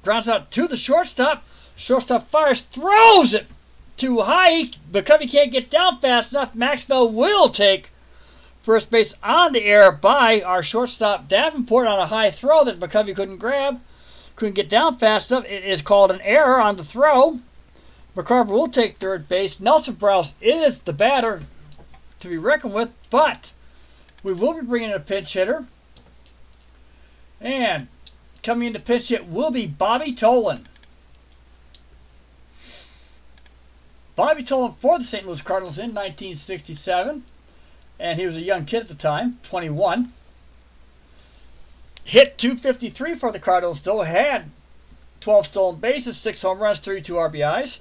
grounds out to the shortstop. Shortstop fires, throws it too high. Because he can't get down fast enough, Maxwell will take first base on the air by our shortstop Davenport on a high throw that McCovey couldn't grab. Couldn't get down fast enough. It is called an error on the throw. McCarver will take third base. Nelson Browse is the batter to be reckoned with, but we will be bringing in a pinch hitter. And coming into pinch hit will be Bobby Tolan. Bobby Tolan for the St. Louis Cardinals in 1967. And he was a young kid at the time, 21. Hit .253 for the Cardinals, though. Had 12 stolen bases, 6 home runs, 32 RBIs.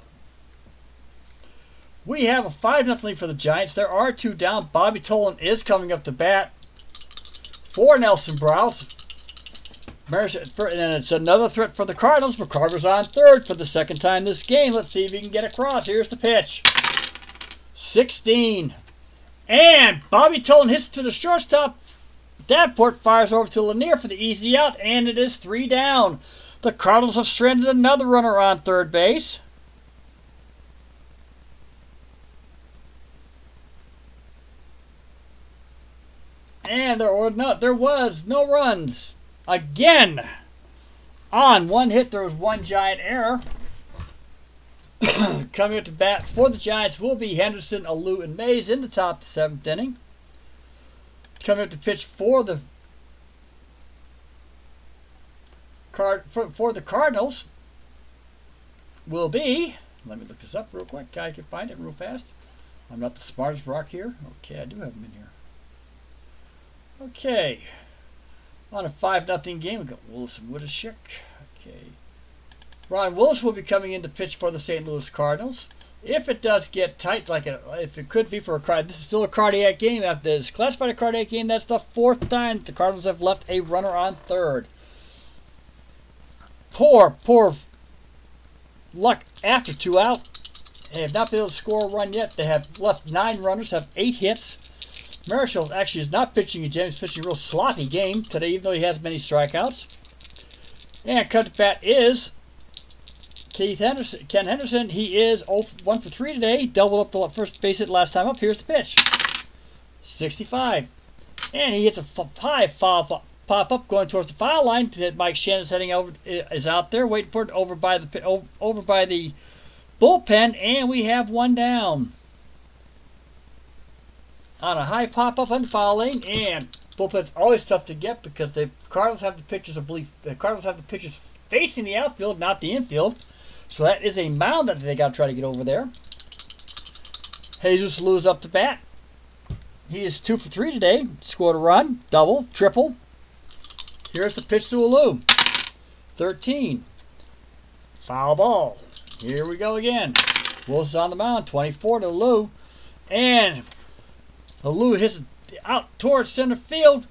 We have a 5-0 lead for the Giants. There are 2 down. Bobby Tolan is coming up to bat for Nelson Browse. And it's another threat for the Cardinals. McCarver's on third for the 2nd time this game. Let's see if he can get across. Here's the pitch. 16. And Bobby Tolan hits to the shortstop. Davenport fires over to Lanier for the easy out, and it is 3 down. The Cardinals have stranded another runner on third base. And there was no runs. Again, on 1 hit, there was 1 Giant error. Coming up to bat for the Giants will be Henderson, Alou, and Mays in the top of the 7th inning. Coming up to pitch for the Cardinals will be, let me look this up real quick. I can find it real fast. I'm not the smartest rock here. Okay, I do have them in here. Okay. On a 5-0 game, we've got Willis and Wittishik. Okay. Ron Willis will be coming in to pitch for the St. Louis Cardinals. If it does get tight, if it could be for a cardiac, this is still a cardiac game. After this classified a cardiac game, that's the 4th time the Cardinals have left a runner on third. Poor luck after 2 out. They have not been able to score a run yet. They have left 9 runners, have 8 hits. Marichal actually is not pitching a gem. He's pitching a real sloppy game today, even though he has many strikeouts. And cut to bat is Ken Henderson. He is 1 for 3 today. Doubled up the first base hit last time up. Here's the pitch. 65. And he hits a high foul pop-up going towards the foul line. Mike Shannon's heading over, is out there waiting for it over by the bullpen. And we have 1 down. On a high pop-up on the foul lane, and bullpen's always tough to get because the Cardinals have the pitchers facing the outfield, not the infield. So that is a mound that they got to try to get over there. Jesus Alou up to bat. He is 2 for 3 today. Scored a run, double, triple. Here's the pitch to Alou. 13. Foul ball. Here we go again. Wilson on the mound. 24 to Alou, and Alou hits it out towards center field.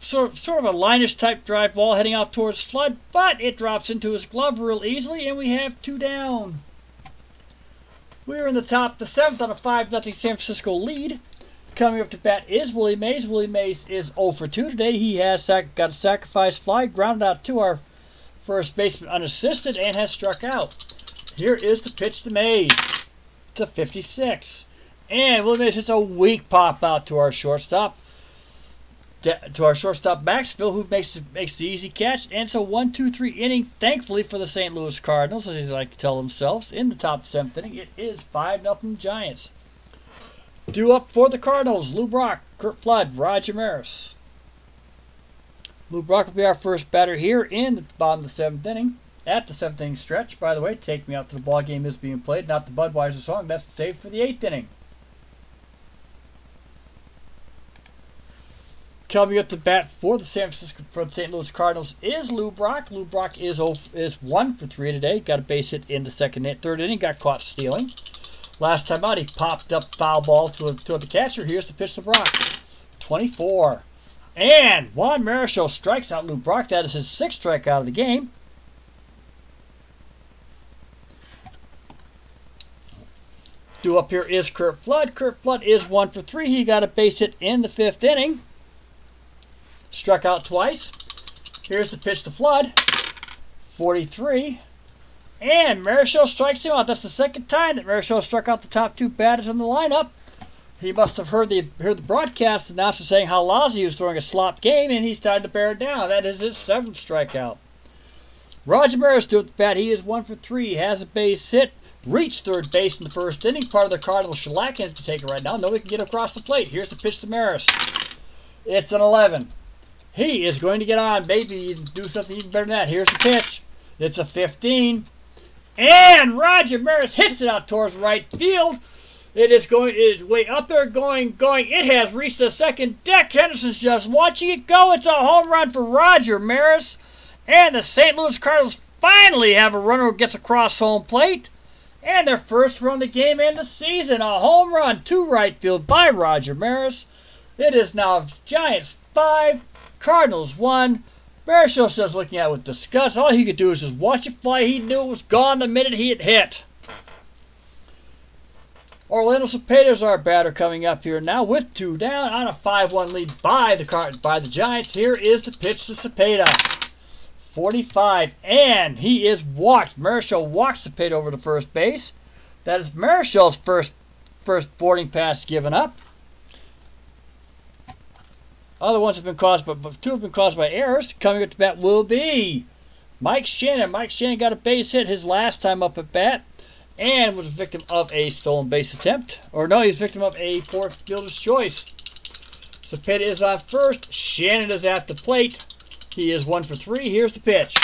Sort of a line-ish type drive ball heading out towards Flood, but it drops into his glove real easily, and we have 2 down. We're in the top of the 7th on a 5-0 San Francisco lead. Coming up to bat is Willie Mays. Willie Mays is 0 for 2 today. He has got a sacrifice fly, grounded out to our first baseman unassisted, and has struck out. Here is the pitch to Mays. To 56. And Willie Mays hits a weak pop out to our shortstop. Maxville, who makes the easy catch. And so 1-2-3 inning, thankfully for the St. Louis Cardinals, as they like to tell themselves, in the top 7th inning. It is 5-0 Giants. Due up for the Cardinals, Lou Brock, Kurt Flood, Roger Maris. Lou Brock will be our first batter here in the bottom of the 7th inning. At the 7th inning stretch, by the way, Take Me Out to the Ball Game is being played, not the Budweiser song. That's saved for the 8th inning. Coming up to bat for the St. Louis Cardinals is Lou Brock. Lou Brock is 1 for 3 today. Got a base hit in the 3rd inning. Got caught stealing. Last time out, he popped up foul ball to the catcher. Here's the pitch to Brock. 24. And Juan Marichal strikes out Lou Brock. That is his 6th strikeout of the game. Due up here is Curt Flood. Curt Flood is 1 for 3. He got a base hit in the 5th inning. Struck out twice. Here's the pitch to Flood. 43. And Marichal strikes him out. That's the 2nd time that Marichal struck out the top 2 batters in the lineup. He must have heard the broadcast announcer saying how lousy he was throwing a slop game, and he started to bear down. That is his 7th strikeout. Roger Maris due at the bat. He is 1 for 3. He has a base hit. Reached third base in the 1st inning. Part of the Cardinals shellacking to take it right now. Nobody can get across the plate. Here's the pitch to Maris. It's an 11. He is going to get on. Maybe do something even better than that. Here's the pitch. It's a 15. And Roger Maris hits it out towards right field. It is way up there, going. It has reached the 2nd deck. Henderson's just watching it go. It's a home run for Roger Maris. And the St. Louis Cardinals finally have a runner who gets across home plate. And their first run of the game and the season. A home run to right field by Roger Maris. It is now Giants 5, Cardinals 1. Marichal's just looking at it with disgust. All he could do is just watch it fly. He knew it was gone the minute he had hit. Orlando Cepeda's our batter coming up here now with 2 down on a 5-1 lead by the Giants. Here is the pitch to Cepeda. 45, and he is walked. Marichal walks Cepeda over to first base. That is Marichal's first boarding pass given up. Other ones have been caused, but 2 have been caused by errors. Coming up to bat will be Mike Shannon. Mike Shannon got a base hit his last time up at bat, and was a victim of a stolen base attempt. Or no, he's victim of a fourth fielder's choice. Cepeda is on first. Shannon is at the plate. He is 1 for 3. Here's the pitch.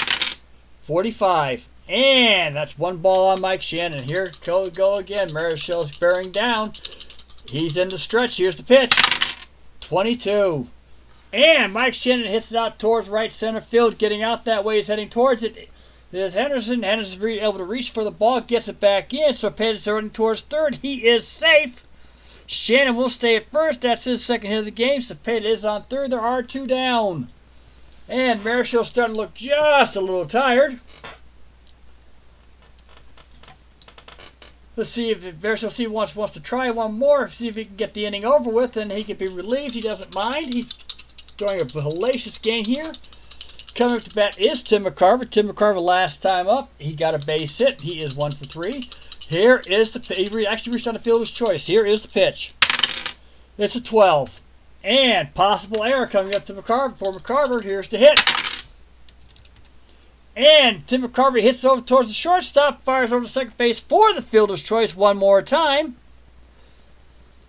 45. And that's 1 ball on Mike Shannon. Here we go again. Marichal's bearing down. He's in the stretch. Here's the pitch. 22. And Mike Shannon hits it out towards right center field. Getting out that way. He's heading towards it. There's Henderson. Henderson's able to reach for the ball. Gets it back in. Cepeda's running towards third. He is safe. Shannon will stay at first. That's his 2nd hit of the game. Cepeda is on third. There are 2 down. And Marichal's starting to look just a little tired. Let's see if Marichal wants to try one more. See if he can get the inning over with, and he can be relieved. He doesn't mind. He's throwing a hellacious game here. Coming up to bat is Tim McCarver. Tim McCarver last time up, he got a base hit. He is 1 for 3. Here is the pitch. He actually reached on the fielder's choice. Here is the pitch. It's a 12. And possible error coming up to McCarver. For McCarver, here's the hit. And Tim McCarver hits over towards the shortstop, fires over to second base for the fielder's choice one more time.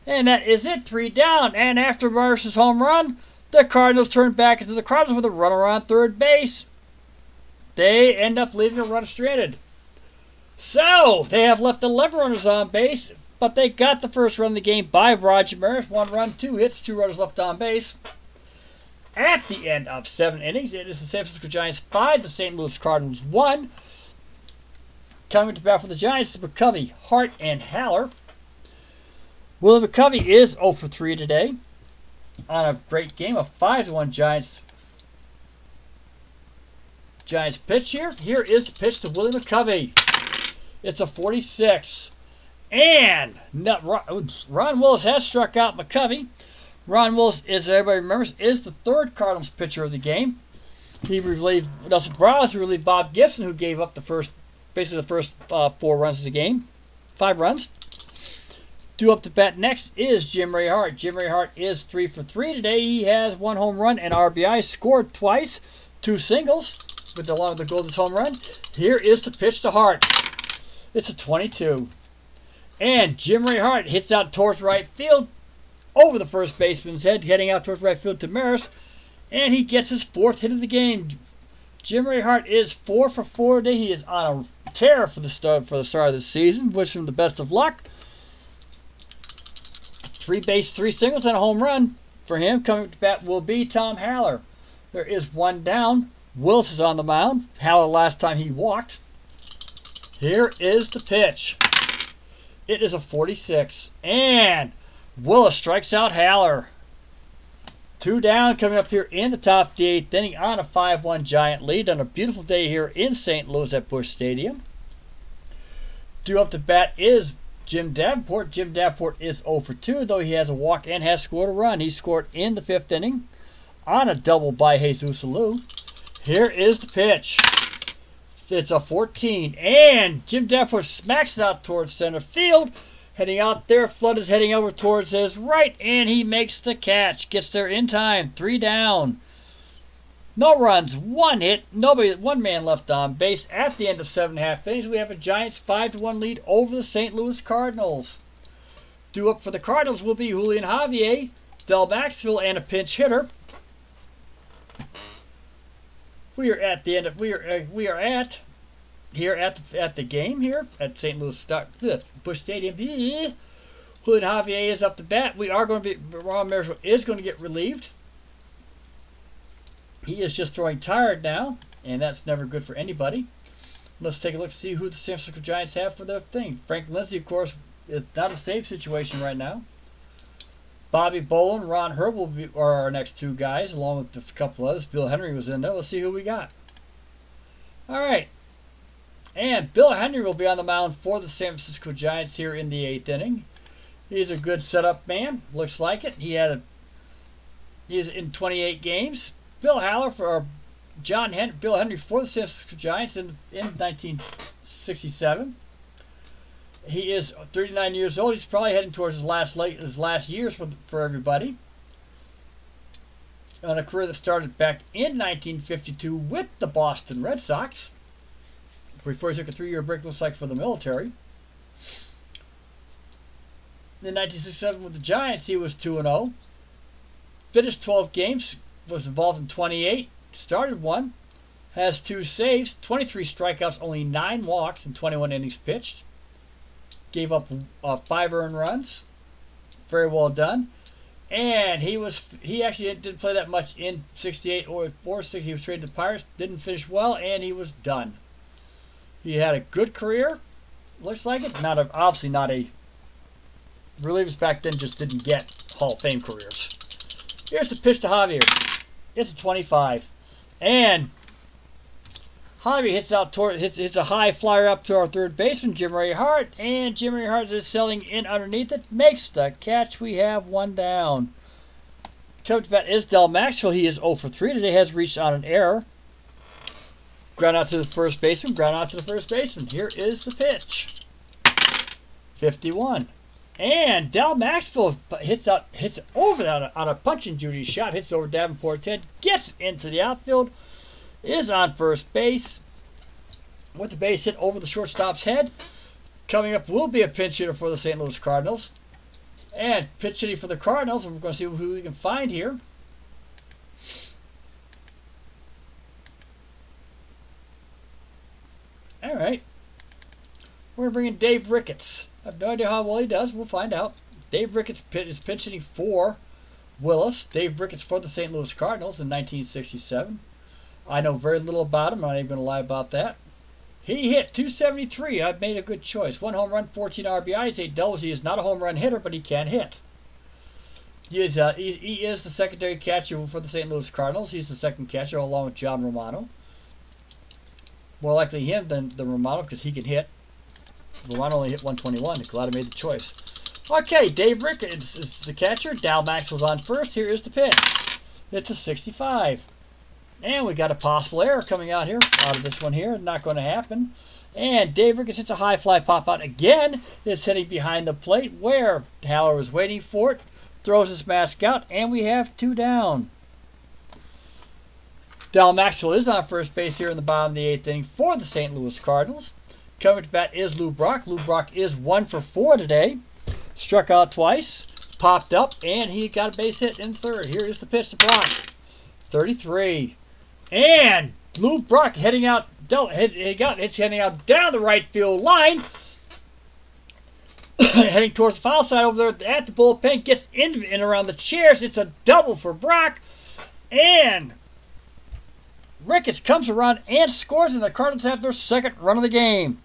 And that is it, 3 down. And after Maris's home run, the Cardinals turn back into the Cardinals with a runner on third base. They end up leaving a runner stranded. So, they have left 11 runners on base. But they got the first run of the game by Roger Maris. 1 run, 2 hits, 2 runners left on base. At the end of 7 innings, it is the San Francisco Giants 5, the St. Louis Cardinals 1. Coming to bat for the Giants is McCovey, Hart, and Haller. Willie McCovey is 0 for 3 today on a great game, a 5-1 Giants pitch here. Here is the pitch to Willie McCovey. It's a 46. And Ron Willis has struck out McCovey. Ron Willis, as everybody remembers, is the 3rd Cardinals pitcher of the game. He relieved Nelson Browse, who relieved Bob Gibson, who gave up basically the first 4 runs of the game. 5 runs. Due up to bat next is Jim Ray Hart. Jim Ray Hart is 3 for 3 today. He has 1 home run and RBI, scored twice, 2 singles, along with the Golden's home run. Here is the pitch to Hart. It's a 22. And Jim Ray Hart hits out towards right field over the first baseman's head, heading out towards right field to Maris. And he gets his 4th hit of the game. Jim Ray Hart is 4 for 4 today. He is on a tear for the start of the season. Wish him the best of luck. 3 bases, 3 singles, and a home run for him. Coming to bat will be Tom Haller. There is 1 down. Willis is on the mound. Haller last time he walked. Here is the pitch. It is a 46. And Willis strikes out Haller. 2 down coming up here in the top of the 8th inning on a 5-1 Giant lead on a beautiful day here in St. Louis at Busch Stadium. Due up to bat is Jim Davenport. Jim Davenport is 0 for 2, though he has a walk and has scored a run. He scored in the 5th inning on a double by Jesus Alou. Here is the pitch. It's a 14, and Jim Davenport smacks it out towards center field. Heading out there, Flood is heading over towards his right, and he makes the catch. Gets there in time, 3 down. No runs, 1 hit, nobody, 1 man left on base. At the end of 7.5 innings, we have a Giants 5-1 lead over the St. Louis Cardinals. Due up for the Cardinals will be Julian Javier, Del Maxwell, and a pinch hitter. We are at the end of at the game here at St. Louis Busch Stadium. Julian Javier is up to bat. We are going to be Ron Marichal is going to get relieved. He is just throwing tired now, and that's never good for anybody. Let's take a look to see who the San Francisco Giants have for their thing. Frank Lindsay, of course, is not a safe situation right now. Bobby Bolin, Ron Herb are our next 2 guys, along with a couple others. Bill Henry was in there. Let's see who we got. All right. And Bill Henry will be on the mound for the San Francisco Giants here in the 8th inning. He's a good setup man. Looks like it. He's in 28 games. Bill Haller for Bill Henry for the San Francisco Giants in 1967. He is 39 years old. He's probably heading towards his last years for everybody. On a career that started back in 1952 with the Boston Red Sox, before he took a 3-year break, looks like, for the military. In 1967 with the Giants, he was 2-0. Finished 12 games, was involved in 28, started 1, has 2 saves, 23 strikeouts, only 9 walks, and 21 innings pitched. Gave up 5 earned runs. Very well done. And he actually didn't play that much in 68 or 46. He was traded to the Pirates, didn't finish well, and he was done. He had a good career, looks like it. Obviously not a relievers back then, just didn't get Hall of Fame careers. Here's the pitch to Javier. It's a 25, and Javier hits a high flyer up to our third baseman, Jim Ray Hart, and Jim Ray Hart is selling in underneath it, makes the catch. We have 1 down. Coming to bat is Del Maxwell. He is 0 for 3 today, has reached on an error. Ground out to the first baseman, Here is the pitch. 51. And Del Maxwell hits over on a punch and Judy shot, hits over Davenport's head, gets into the outfield, is on first base with the base hit over the shortstop's head. Coming up will be a pinch hitter for the St. Louis Cardinals. And pinch hitting for the Cardinals, we're going to see who we can find here. All right. We're bringing Dave Ricketts. I have no idea how well he does. We'll find out. Dave Ricketts is pinch hitting for Willis. Dave Ricketts for the St. Louis Cardinals in 1967. I know very little about him. I'm not even going to lie about that. He hit 273. I've made a good choice. 1 home run, 14 RBIs, 8 doubles. He is not a home run hitter, but he can hit. He is the secondary catcher for the St. Louis Cardinals. He's the second catcher along with John Romano. More likely him than Romano because he can hit. Romano only hit 121. Glad I made the choice. Okay, Dave Ricketts is the catcher. Del Maxwell's on first. Here is the pitch. It's a 65. And we got a possible error coming out of this one here. Not going to happen. And Dave Ricketts hits a high fly pop out again. It's hitting behind the plate where Haller was waiting for it. Throws his mask out, and we have 2 down. Del Maxwell is on first base here in the bottom of the 8th inning for the St. Louis Cardinals. Coming to bat is Lou Brock. Lou Brock is 1 for 4 today. Struck out twice, popped up, and he got a base hit in third. Here is the pitch to Brock. 33. And Lou Brock heading out down the right field line. Heading towards the foul side over there at the bullpen. Gets in and around the chairs. It's a double for Brock. And Ricketts comes around and scores, and the Cardinals have their second run of the game.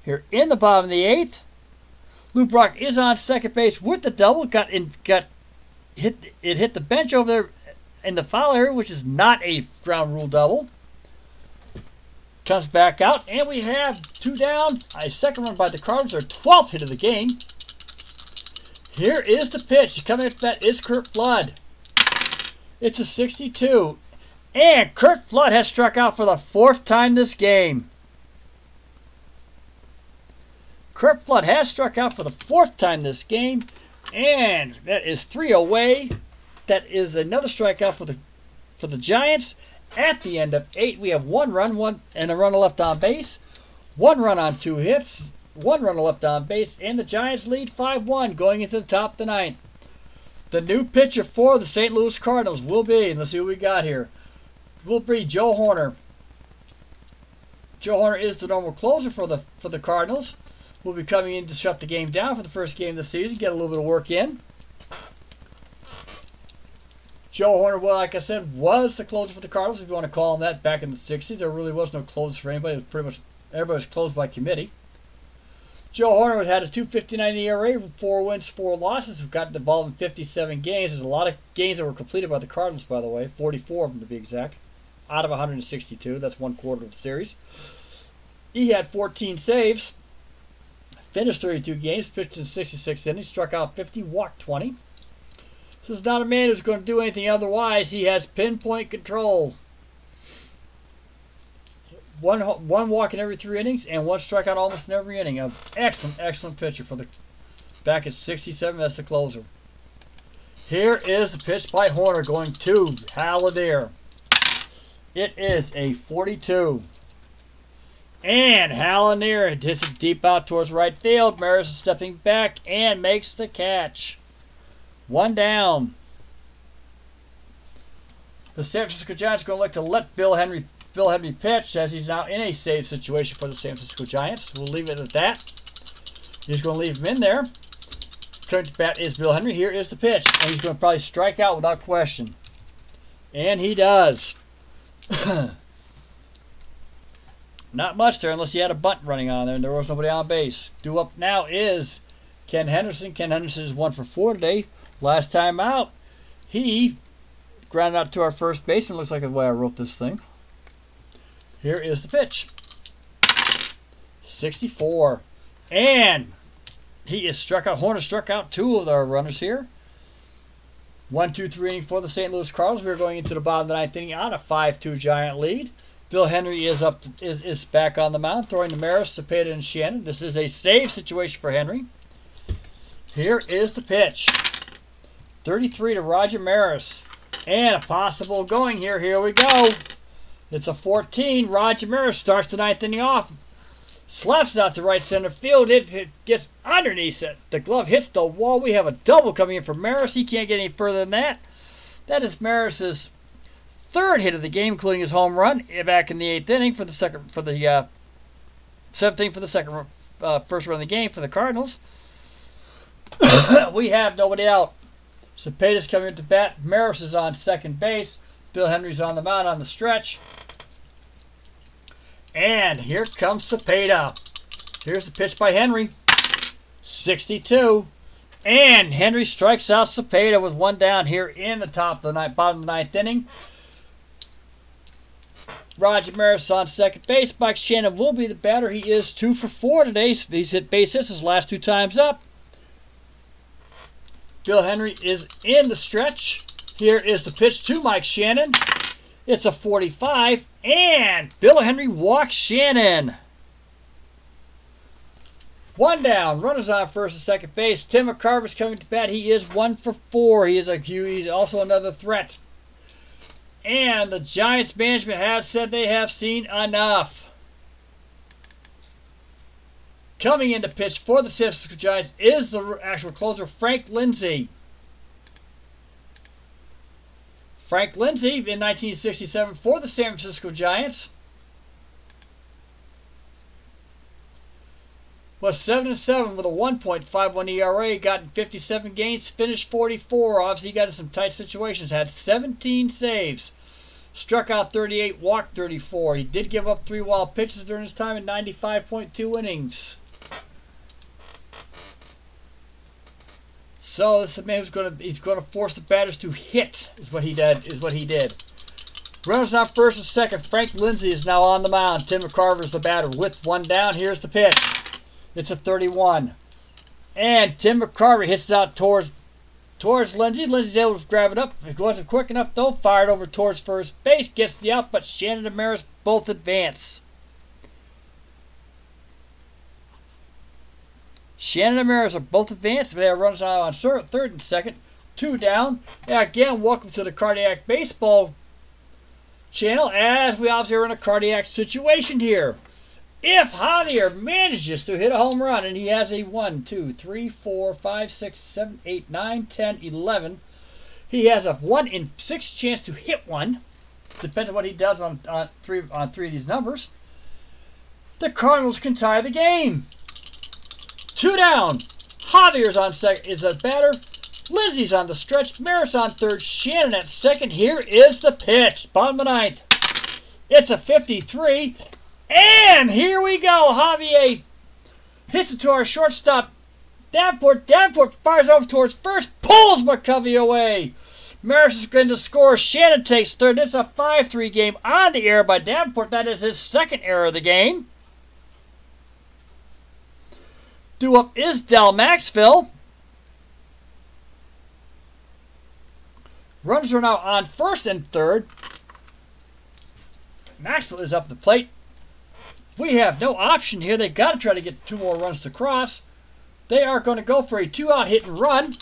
Here in the bottom of the 8th, Lou Brock is on second base with the double. It hit the bench over there in the foul area, which is not a ground rule double. Comes back out, and we have 2 down. A second run by the Cardinals, their 12th hit of the game. Here is the pitch. Coming at that is Curt Flood. It's a 62. And Curt Flood has struck out for the 4th time this game. Curt Flood has struck out for the 4th time this game. And that is 3 away. That is another strikeout for the Giants. At the end of 8, we have 1 run, and a runner left on base. 1 run on 2 hits. 1 runner left on base. And the Giants lead 5-1 going into the top of the 9th. The new pitcher for the St. Louis Cardinals will be, and let's see what we got here, will be Joe Hoerner. Joe Hoerner is the normal closer for the Cardinals. Will be coming in to shut the game down for the first game of the season, get a little bit of work in. Joe Hoerner, well, like I said, was the closer for the Cardinals, if you want to call him that, back in the 60s. There really was no closer for anybody. It was pretty much everybody was closed by committee. Joe Hoerner had a 2.59 ERA, 4 wins, 4 losses. We've got involved in 57 games. There's a lot of games that were completed by the Cardinals, by the way, 44 of them to be exact, out of 162. That's 1/4 of the series. He had 14 saves, finished 32 games, pitched in 66 innings, struck out 50, walked 20. This is not a man who's going to do anything otherwise. He has pinpoint control. One walk in every 3 innings and 1 strikeout almost in every inning. An excellent, excellent pitcher for the back at 67. That's the closer. Here is the pitch by Hoerner going to Halladay. It is a 42. And Halladay hits it deep out towards right field. Maris is stepping back and makes the catch. 1 down. The San Francisco Giants are going to like to let Bill Henry pitch, as he's now in a save situation for the San Francisco Giants. We'll leave it at that. He's going to leave him in there. Turn to bat is Bill Henry. Here is the pitch. And he's going to probably strike out without question. And he does. Not much there unless he had a bunt running on there and there was nobody on base. Due up now is Ken Henderson. Ken Henderson is 1 for 4 today. Last time out, he grounded out to our first baseman. Looks like the way I wrote this thing. Here is the pitch. 64. And he is struck out. Hoerner struck out 2 of our runners here. 1-2-3 inning for the St. Louis Cardinals. We're going into the bottom of the 9th inning on a 5-2 Giant lead. Bill Henry is back on the mound, throwing to Maris, Cepeda, and Shannon. This is a save situation for Henry. Here is the pitch. 33 to Roger Maris. And a possible going here. Here we go. It's a 14. Roger Maris starts the 9th inning off. Slaps it out to right center field. It gets underneath it. The glove hits the wall. We have a double coming in for Maris. He can't get any further than that. That is Maris's 3rd hit of the game, including his home run back in the 8th inning for the 7th inning for the first run of the game for the Cardinals. We have nobody out. Cepeda's coming into bat. Maris is on second base. Bill Henry's on the mound on the stretch. And here comes Cepeda. Here's the pitch by Henry. 62. And Henry strikes out Cepeda with 1 down here in the top of the bottom of the 9th inning. Roger Maris on second base. Mike Shannon will be the batter. He is 2 for 4 today. He's hit base hits his last 2 times up. Bill Henry is in the stretch. Here is the pitch to Mike Shannon. It's a 45, and Bill Henry walks Shannon. 1 down. Runners on first and second base. Tim McCarver's coming to bat. He is 1 for 4. He's also another threat. And the Giants management has said they have seen enough. Coming in to pitch for the San Francisco Giants is the actual closer, Frank Lindsay. Frank Lindsay in 1967 for the San Francisco Giants was 7-7 with a 1.51 ERA. Got in 57 games, finished 44. Obviously, he got in some tight situations. Had 17 saves. Struck out 38, walked 34. He did give up 3 wild pitches during his time in 95.2 innings. So this is a man who's he's gonna force the batters to hit, is what he did. Runners on first and second. Frank Lindsay is now on the mound. Tim McCarver is the batter with one down. Here's the pitch. It's a 31. And Tim McCarver hits it out towards Lindsay. Lindsay's able to grab it up. It wasn't quick enough though. Fired over towards first base. Gets the out, but Shannon and Maris both advance. Shannon and Maris are both advanced. They have runners on third and second. 2 down. And again, welcome to the Cardiac Baseball channel, as we obviously are in a cardiac situation here. If Javier manages to hit a home run, and he has a 1, 2, 3, 4, 5, 6, 7, 8, 9, 10, 11. He has a 1 in 6 chance to hit one. Depends on what he does on three of these numbers. The Cardinals can tie the game. 2 down. Javier's on second, is a batter. Lindsay's on the stretch. Maris on third. Shannon at second. Here is the pitch. Bottom of the ninth. It's a 53. And here we go. Javier hits it to our shortstop. Davenport fires over towards first. Pulls McCovey away. Maris is going to score. Shannon takes third. It's a 5-3 game on the air by Davenport. That is his second error of the game. Due up is Del Maxville. Runners are now on first and third. Maxwell is up the plate. We have no option here. They've got to try to get 2 more runs to cross. They are going to go for a 2-out hit and run.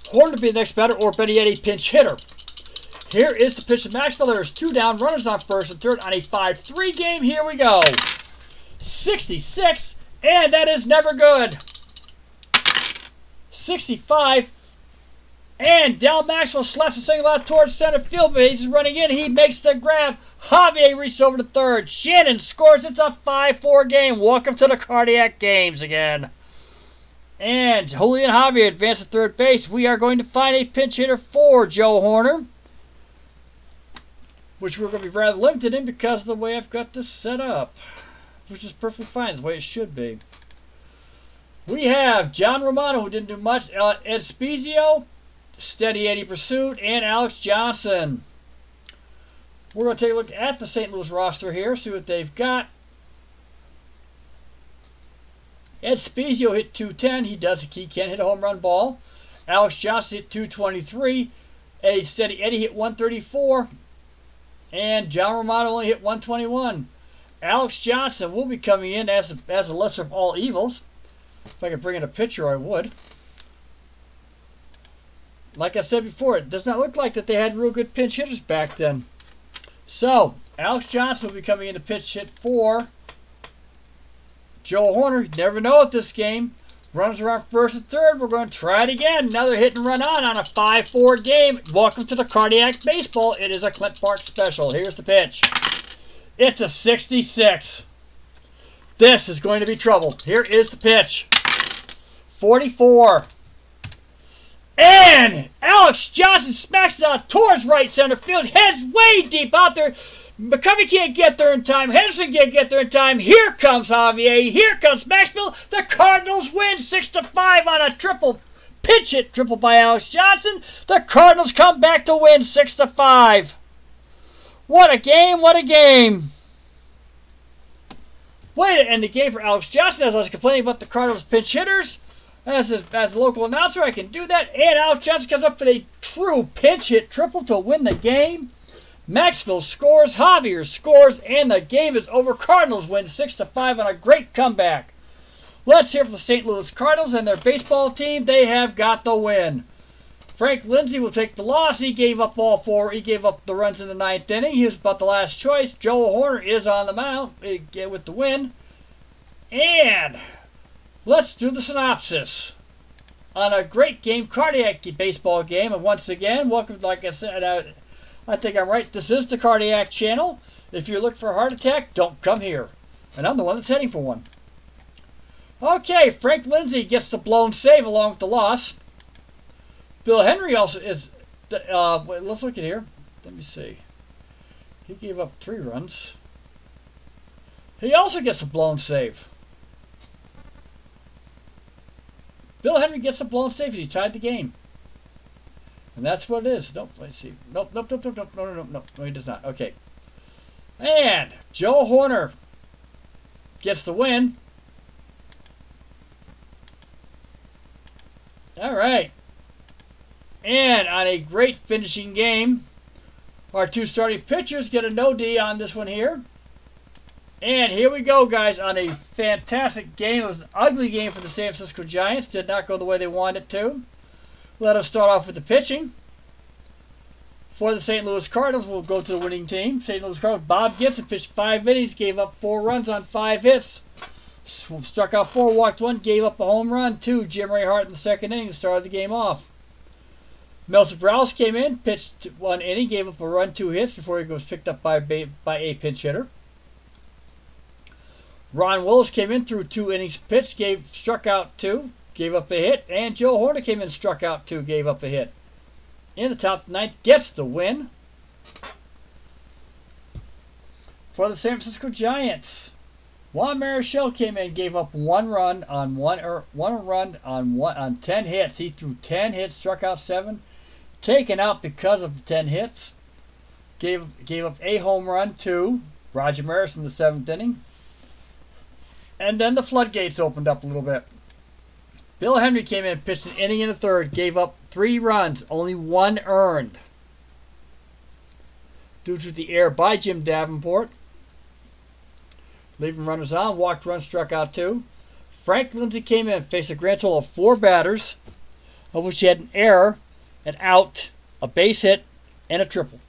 Horn to be the next batter, or Benetti pinch hitter. Here is the pitch to Maxwell. There's 2 down. Runners on first and third on a 5-3 game. Here we go. 66, and that is never good. 65. And Del Maxwell slaps a single out towards center field, but he's running in. He makes the grab. Javier reaches over to third. Shannon scores. It's a 5-4 game. Welcome to the cardiac games again. And Julian Javier advances to third base. We are going to find a pinch hitter for Joe Horner, which we're going to be rather limited in because of the way I've got this set up, which is perfectly fine. It's the way it should be. We have John Romano, who didn't do much. Ed Spezio, Steady Eddie Pursuit, and Alex Johnson. We're going to take a look at the St. Louis roster here, see what they've got. Ed Spezio hit 210. He can hit a home run ball. Alex Johnson hit 223. Steady Eddie hit 134. And John Romano only hit 121. Alex Johnson will be coming in as a lesser of all evils. If I could bring in a pitcher, I would. Like I said before, it does not look like that they had real good pinch hitters back then. So, Alex Johnson will be coming in to pitch hit for Joe Horner. You never know at this game. Runners around first and third. We're going to try it again. Another hit and run on a 5-4 game. Welcome to the Cardiac Baseball. It is a Clint Park special. Here's the pitch. It's a 66. This is going to be trouble. Here is the pitch. 44. And Alex Johnson smacks it out towards right center field. Heads way deep out there. McCovey can't get there in time. Henderson can't get there in time. Here comes Javier. Here comes Maxville. The Cardinals win 6-5 on a triple pinch hit triple by Alex Johnson. The Cardinals come back to win 6-5. What a game. What a game. Way to end the game for Alex Johnson. As I was complaining about the Cardinals pinch hitters, as a local announcer, I can do that. And Alex Johnson comes up with a true pinch hit triple to win the game. Maxville scores, Javier scores, and the game is over. Cardinals win 6-5 on a great comeback. Let's hear from the St. Louis Cardinals and their baseball team. They have got the win. Frank Lindsay will take the loss. He gave up all 4. He gave up the runs in the 9th inning. He was about the last choice. Joe Horner is on the mound with the win. And let's do the synopsis on a great game, cardiac baseball game. And once again, welcome, like I said, I think I'm right. This is the Cardiac Channel. If you're looking for a heart attack, don't come here. And I'm the one that's heading for one. Okay, Frank Lindsay gets the blown save along with the loss. Bill Henry also is... let's look at here. Let me see. He gave up 3 runs. He also gets a blown save. Bill Henry gets a blown save. He tied the game. And that's what it is. Nope, let's see. Nope. No, he does not. Okay. And Joe Horner gets the win. All right. And on a great finishing game, our two starting pitchers get a no-D on this one here. And here we go, guys, on a fantastic game. It was an ugly game for the San Francisco Giants. Did not go the way they wanted it to. Let us start off with the pitching. For the St. Louis Cardinals, we'll go to the winning team. St. Louis Cardinals, Bob Gibson pitched 5 innings, gave up 4 runs on 5 hits. Struck out 4, walked 1, gave up a home run. 2, Jim Ray Hart in the second inning, started the game off. Mel Browse came in, pitched 1 inning, gave up a run, 2 hits before he was picked up by a pinch hitter. Ron Willis came in, threw 2 innings pitched, struck out 2, gave up a hit. And Joe Horner came in, struck out 2, gave up a hit. In the top 9th, gets the win. For the San Francisco Giants, Juan Marichal came in, gave up 1 run on 10 hits. He threw 10 hits, struck out 7, taken out because of the 10 hits. Gave up a home run to Roger Maris in the 7th inning. And then the floodgates opened up a little bit. Bill Henry came in, pitched an inning in the 3rd, gave up 3 runs, only 1 earned. Due to the error by Jim Davenport. Leaving runners on, walked runs, struck out 2. Frank Lindsay came in, faced a grand total of 4 batters, of which he had an error, an out, a base hit, and a triple.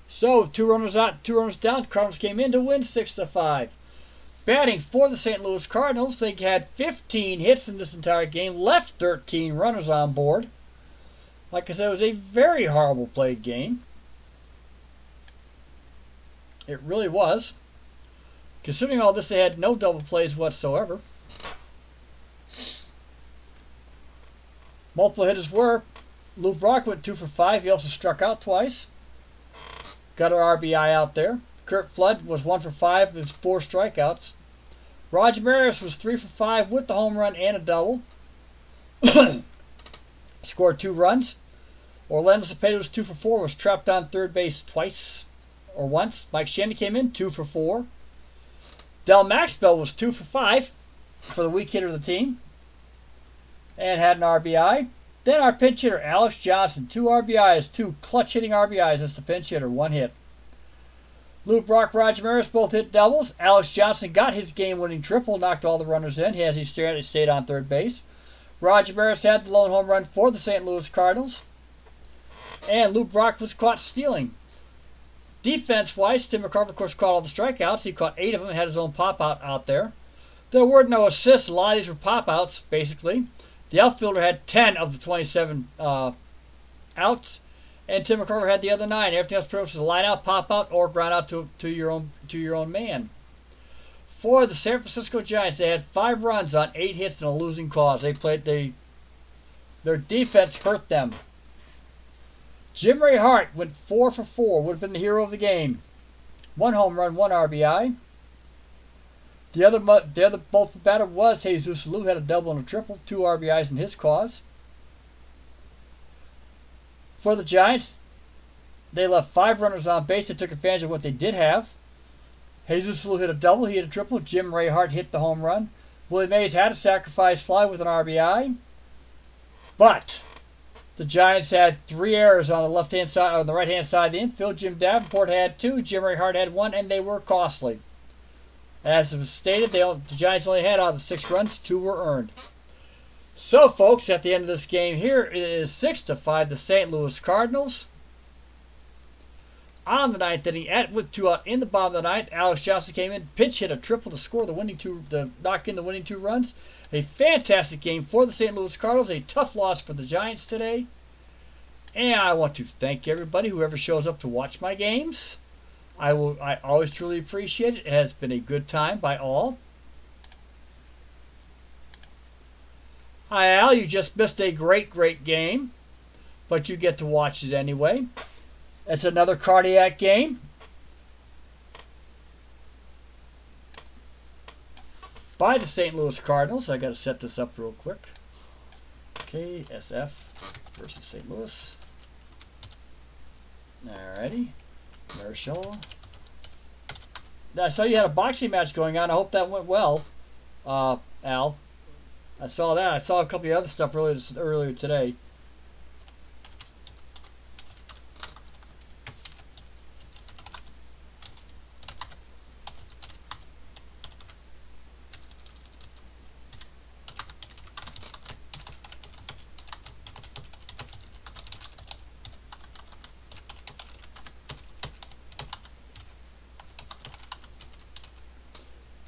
So, 2 runners out, 2 runners down, the Cardinals came in to win 6-5. Batting for the St. Louis Cardinals, they had 15 hits in this entire game, left 13 runners on board. Like I said, it was a very horrible played game. It really was. Considering all this, they had no double plays whatsoever. Multiple hitters were Lou Brock went 2 for 5. He also struck out twice. Got an RBI out there. Kurt Flood was 1 for 5 with 4 strikeouts. Roger Maris was 3 for 5 with the home run and a double. Scored 2 runs. Orlando Cepeda was 2 for 4, was trapped on third base twice or once. Mike Shandy came in 2 for 4. Del Maxwell was 2 for 5 for the weak hitter of the team and had an RBI. Then our pinch hitter, Alex Johnson, 2 RBIs, 2 clutch hitting RBIs as the pinch hitter, 1 hit. Lou Brock, Roger Maris both hit doubles. Alex Johnson got his game-winning triple, knocked all the runners in as he stayed on third base. Roger Maris had the lone home run for the St. Louis Cardinals. And Lou Brock was caught stealing. Defense-wise, Tim McCarver, of course, caught all the strikeouts. He caught 8 of them and had his own pop-out out there. There were no assists. A lot of these were pop-outs, basically. The outfielder had 10 of the 27 outs. And Tim McCarver had the other 9. Everything else pretty much was a line out, pop out, or ground out to your own man. For the San Francisco Giants, they had 5 runs on 8 hits and a losing cause. Their defense hurt them. Jim Ray Hart went 4 for 4. Would have been the hero of the game. 1 home run, 1 RBI. The other bulk batter was Jesus Lou, had a double and a triple, 2 RBIs in his cause. For the Giants, they left 5 runners on base. They took advantage of what they did have. Jesus Lou hit a double. He hit a triple. Jim Ray Hart hit the home run. Willie Mays had a sacrifice fly with an RBI. But the Giants had 3 errors on the left-hand side, on the right-hand side of the infield. Jim Davenport had 2. Jim Ray Hart had 1, and they were costly. As was stated, the Giants only had out of the 6 runs, 2 were earned. So, folks, at the end of this game here, it is 6-5 the St. Louis Cardinals. On the 9th inning, with 2 out in the bottom of the 9th, Alex Johnson came in, pinch hit a triple to score to knock in the winning 2 runs. A fantastic game for the St. Louis Cardinals. A tough loss for the Giants today. And I want to thank everybody, whoever shows up to watch my games. I always truly appreciate it. It has been a good time by all. Hi, Al. You just missed a great, great game, but you get to watch it anyway. It's another cardiac game. by the St. Louis Cardinals. I got to set this up real quick. KSF versus St. Louis. Alrighty. Marichal. I saw you had a boxing match going on. I hope that went well, Al. I saw that. I saw a couple of other stuff earlier today.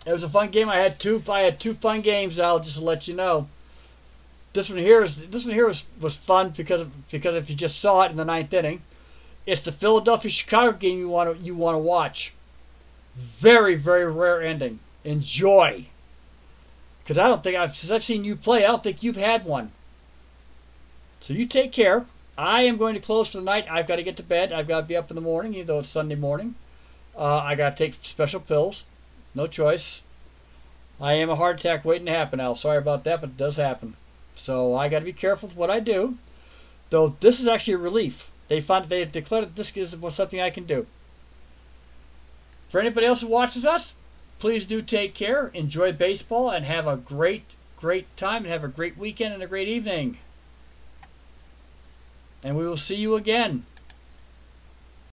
It was a fun game. I had two fun games. I'll just let you know. This one here was fun because if you just saw it in the 9th inning, it's the Philadelphia-Chicago game you want to watch. Very, very rare ending. Enjoy. Because I don't think since I've seen you play, I don't think you've had one. So you take care. I am going to close for the night. I've got to get to bed. I've got to be up in the morning, even though it's Sunday morning. I got to take special pills. No choice. I am a heart attack waiting to happen, Al. Sorry about that, but it does happen. So I got to be careful with what I do. Though this is actually a relief. They declared that this is something I can do. For anybody else who watches us, please do take care. Enjoy baseball and have a great, great time and have a great weekend and a great evening. And we will see you again.